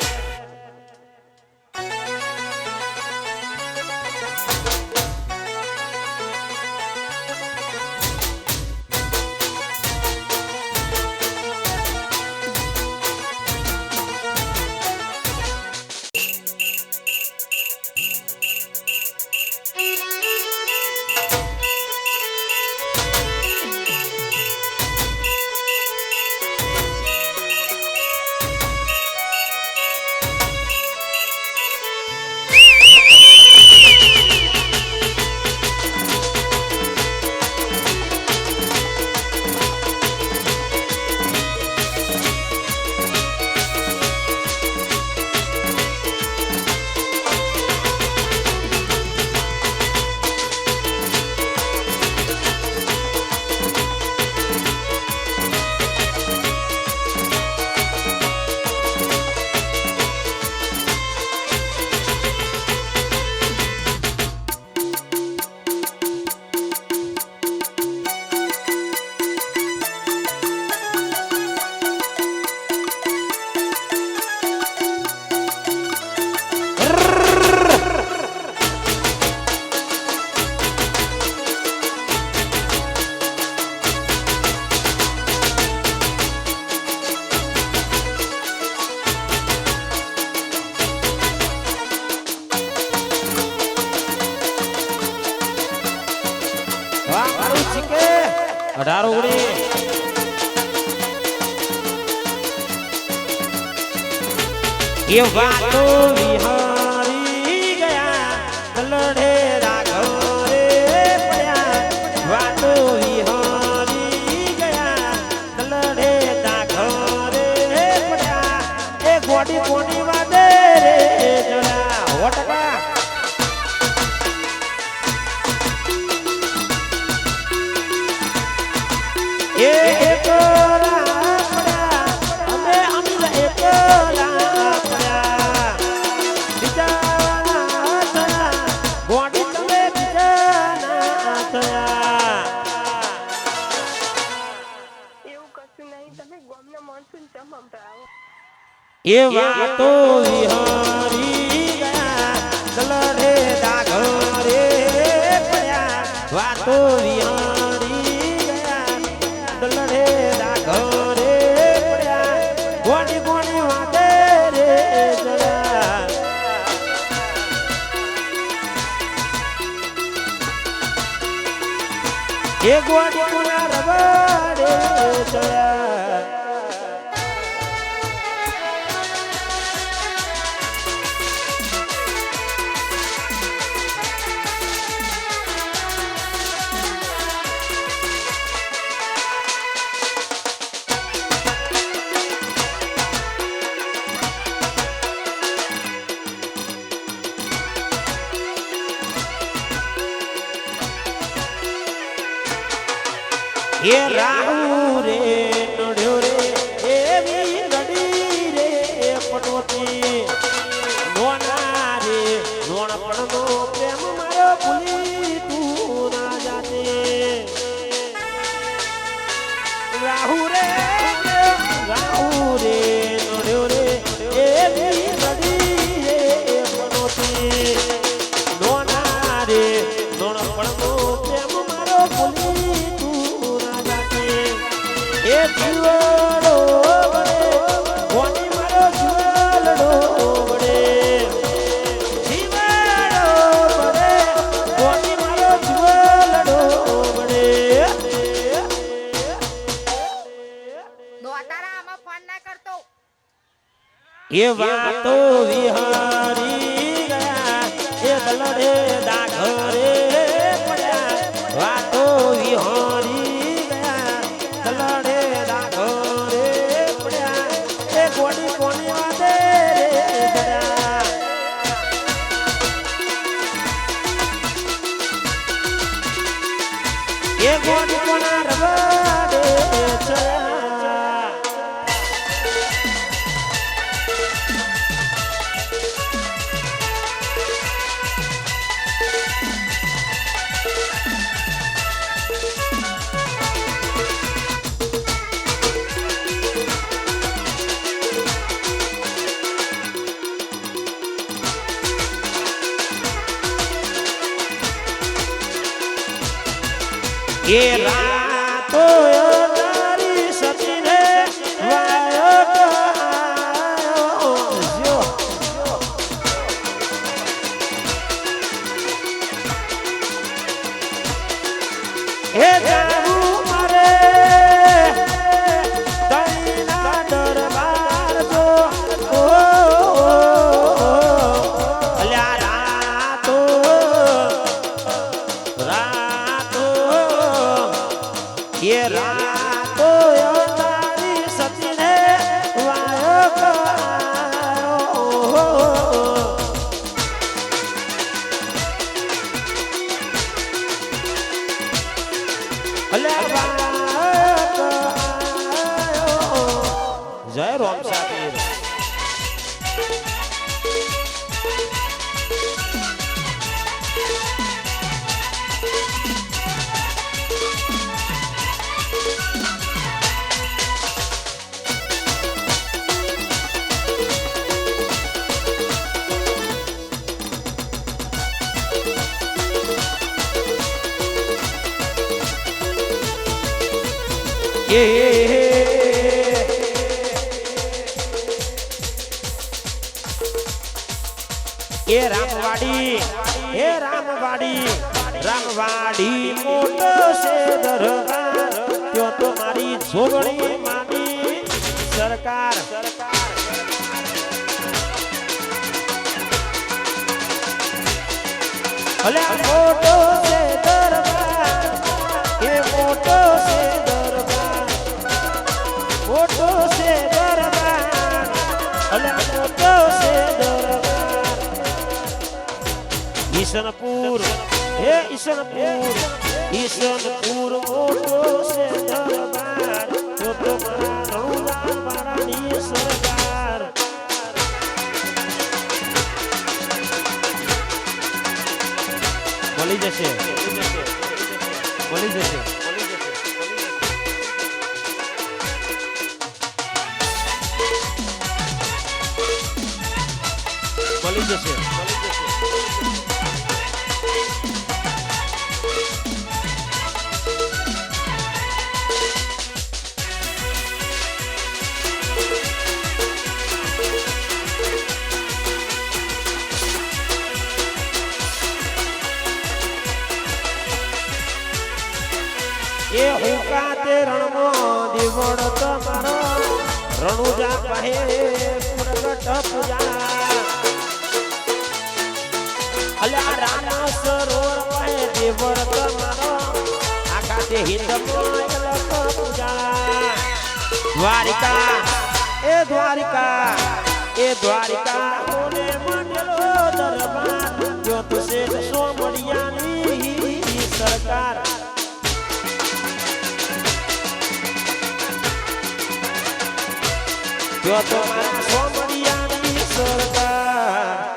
એ વાતો વિહારી ગયા લડે રાઘવ રે પડ્યા વાતો વિહારી ગયા લડે રાઘવ રે પડ્યા એ ગોડી ગોડી વાદે રે જરા હોટકા એ એકલા પડ્યા અમે અમીર એકલા પડ્યા બીજાના થયા ગોડી તમે બીજાના થયા એવું કશું નહીં તમે ગામના માણસો ને જમ સંભળાવો એ વાતો વિહારી ગયા દલડે દાઘ રે પડ્યા વાતો વિહારી ગયા દલડે દાઘ રે પડ્યા ગોડી ગોડી વાતે રે જરા એ ગોડી કોના રવાડે જરા એ રાહુ રે નડ્યો રે એવી નડી રે પટોતી નોના રે નોણપણનો પ્રેમ મારો ભૂલી તું ના જાતે રાહુ રે નડ્યો રે એવી નડી રે પટોતી નોના રે નોણપણનો પ્રેમ મારો ભૂલી એ જીવડો વડે કોની મારો જીવડો વડે જીવડો વડે કોની મારો જીવડો વડે દોતારા આમાં ફોન ના કરતો એ વાતો વિહારી ગયા એ દલડે દાઘ રે પડ્યા વાતો વિહારી ગયા દલડે દાઘ રે પડ્યા એ ગોડી કોની વાદે રે જરા એ ગોડી કોના રવાડે જરા એ રાતો તારી સતીને વાયો તો આયો હે જાવું મારે તઈના દરબાર જો અલ્યા રાતો એ રાતો તારી સતીને વાયો કરાયો અલ્યા વાયો કરાયો જય રોમ સાતીર એ રામવાડી મોટો છે દરબાર ત્યો તો મારી જોગણી માની સરકાર અલ્યા મોટો છે દરબાર એ મોટો છે દરબાર મોટો છે દરબાર અલ્યા મોટો છે દરબાર ઈશનપુર હે ઈશનપુર ઈશનપુર મોટો છે દરબાર જો તો મારા મારાની સરકાર મળી જશે મળી જશે મળી જશે એ હુકા તે રણમો દીવડ તમારો રણુજા કહે પ્રગટ પૂજા અલ્યા રામ સરોવર કહે દીવડ તમારો આખા તે હિંદ પૂજા દ્વારિકા એ દ્વારિકા કોને મંડલો દરબાર જો તુસે સોમડિયાની સરકાર જો તો મારા સોમડિયાની સરકાર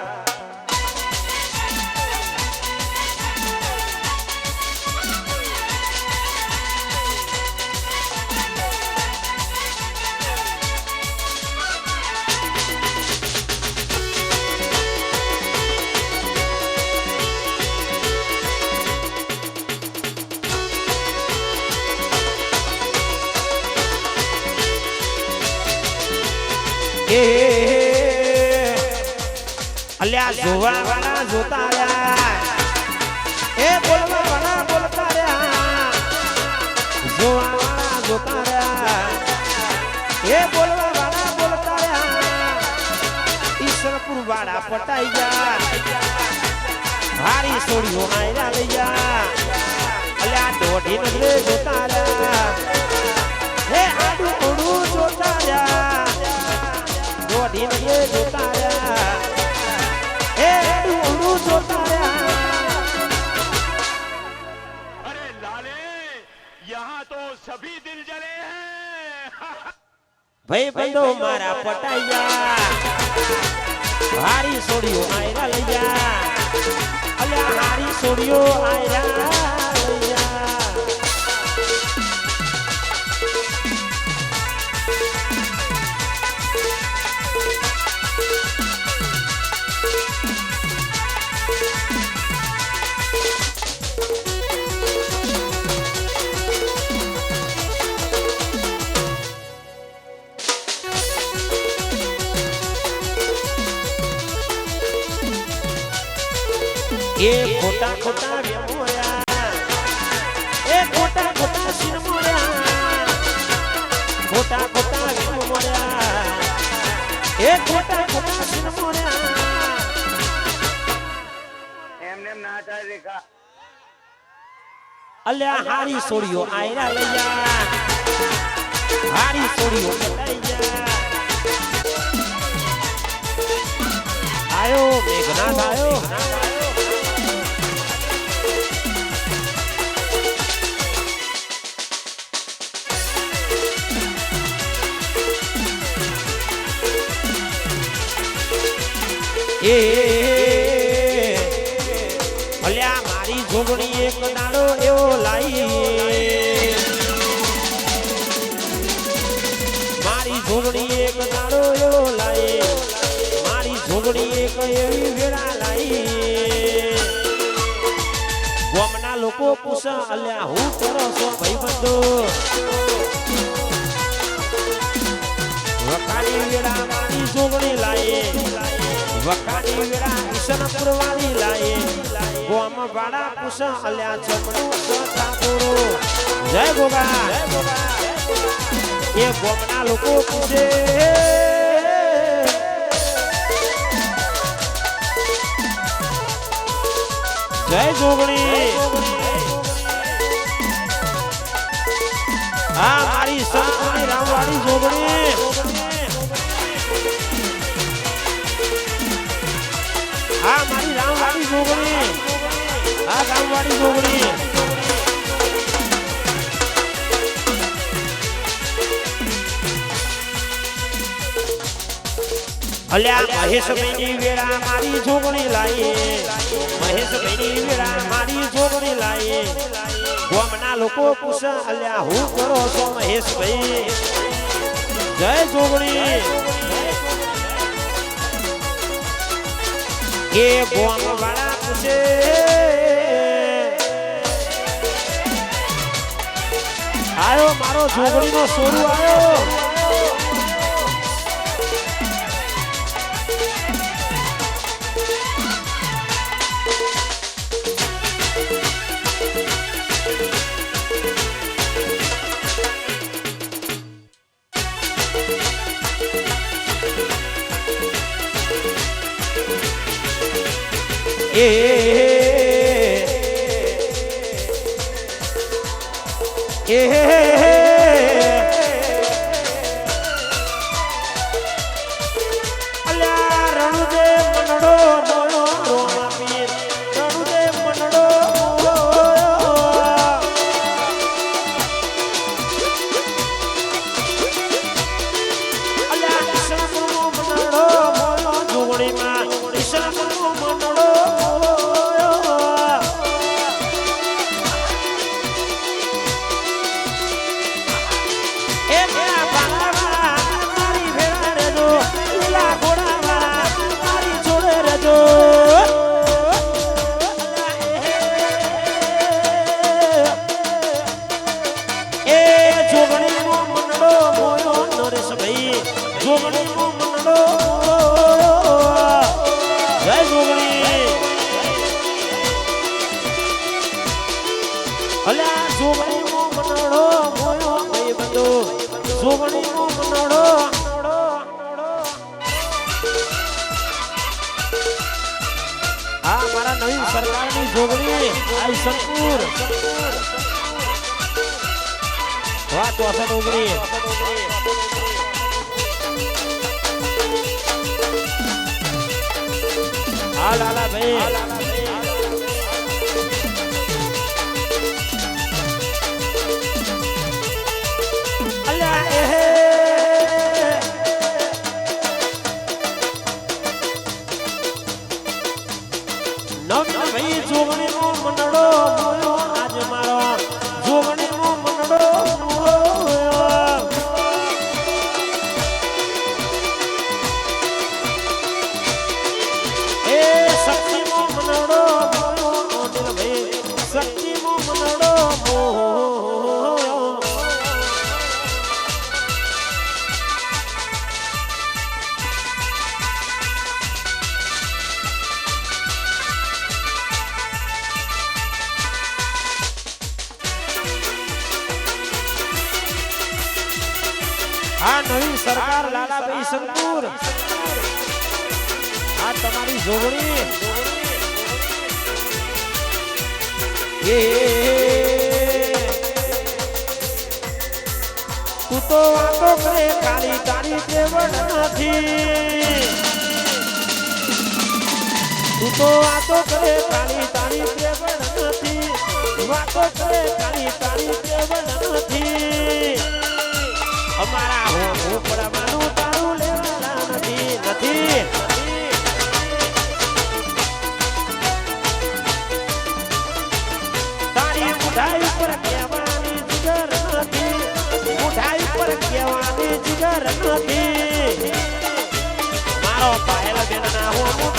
અલ્યા જોવા વાળા જોતા રહ્યા એ બોલવા વાળા બોલતા રહ્યા જોવા વાળા જોતા રહ્યા એ બોલવા વાળા બોલતા રહ્યા ઈશ્વરપુર વાળા પટાઈ ગયા હારી સોડીઓ આયરા લઈ ગયા અલ્યા દોઢી નજરે જોતા રહ્યા હે આડું ઓડું જોતા રહ્યા દોઢી નજરે જોતા રહ્યા अरे लाले यहाँ तो सभी दिल जले हैं भाई बंदो मारा पटाइया हारी सोड़ियो आयरा लैया अल्या हारी सोड़ियो आयरा लैया એ ખોટા ખોટા વ્યમોયા એ ખોટા ખોટા સિરમોયા ખોટા ખોટા વ્યમોયા એ ખોટા ખોટા સિરમોયા એમને ના થાય રેખા અલ્યા હારી સોડીઓ આયરા લૈયા હારી સોડીઓ પટાઈ ગયા આયો મેઘનાથ આયો અલ્યા મારી જોગણી એક દાડો એવો લાઈ મારી જોગણી એક દાડો એવો લાઈ મારી જોગણી એક એવી વેળા લાઈ ગામના લોકો પૂછા અલ્યા હું કરો છો ભાઈબંધો વખાણી વેળા મારી જોગણી લાઈ વખાણી વેળા ઈશનપુર વાળી લાઈ ગોમ વાળા પૂછા અલ્યા ચમડું સતાપુરો જય ગોગા એ ગોમના લોકો પૂછે જય જોગણી હા મારી સંતની રામવાડી જોગણી હા મારી રામવાડી જોગણી હા રામવાડી જોગણી અલ્યા મહેશભાઈની વેળા મારી જોગણી લાઈ મહેશભાઈની વેળા મારી જોગણી લાઈ ગામના લોકો પૂછે અલ્યા હું કરો છો મહેશભાઈ જય જોગણી કે ગામ વાળા પૂછે આયો મારો જોગણીનો સોરું આયો હા મારા નવીન સરકારની જોગણી આઈ સંકુર વાહ તો અસર ડોગરી હા લાલા ભાઈ આ નવી સરકાર લાલાભાઈ સંકુર આ તમારી જોગણી તું તો વાતો કરે કાળી તારી કેવડ નથી તું તો વાતો કરે કાળી તારી કેવડ નથી વાતો કરે કાળી તારી કેવડ નથી અમારા હું પડવાનું તારું લેવાના નથી તારી મુઠાઈ પર કહેવાની જીગર નથી મુઠાઈ પર કહેવાની જીગર નથી મારો પાયલ બેન ના હું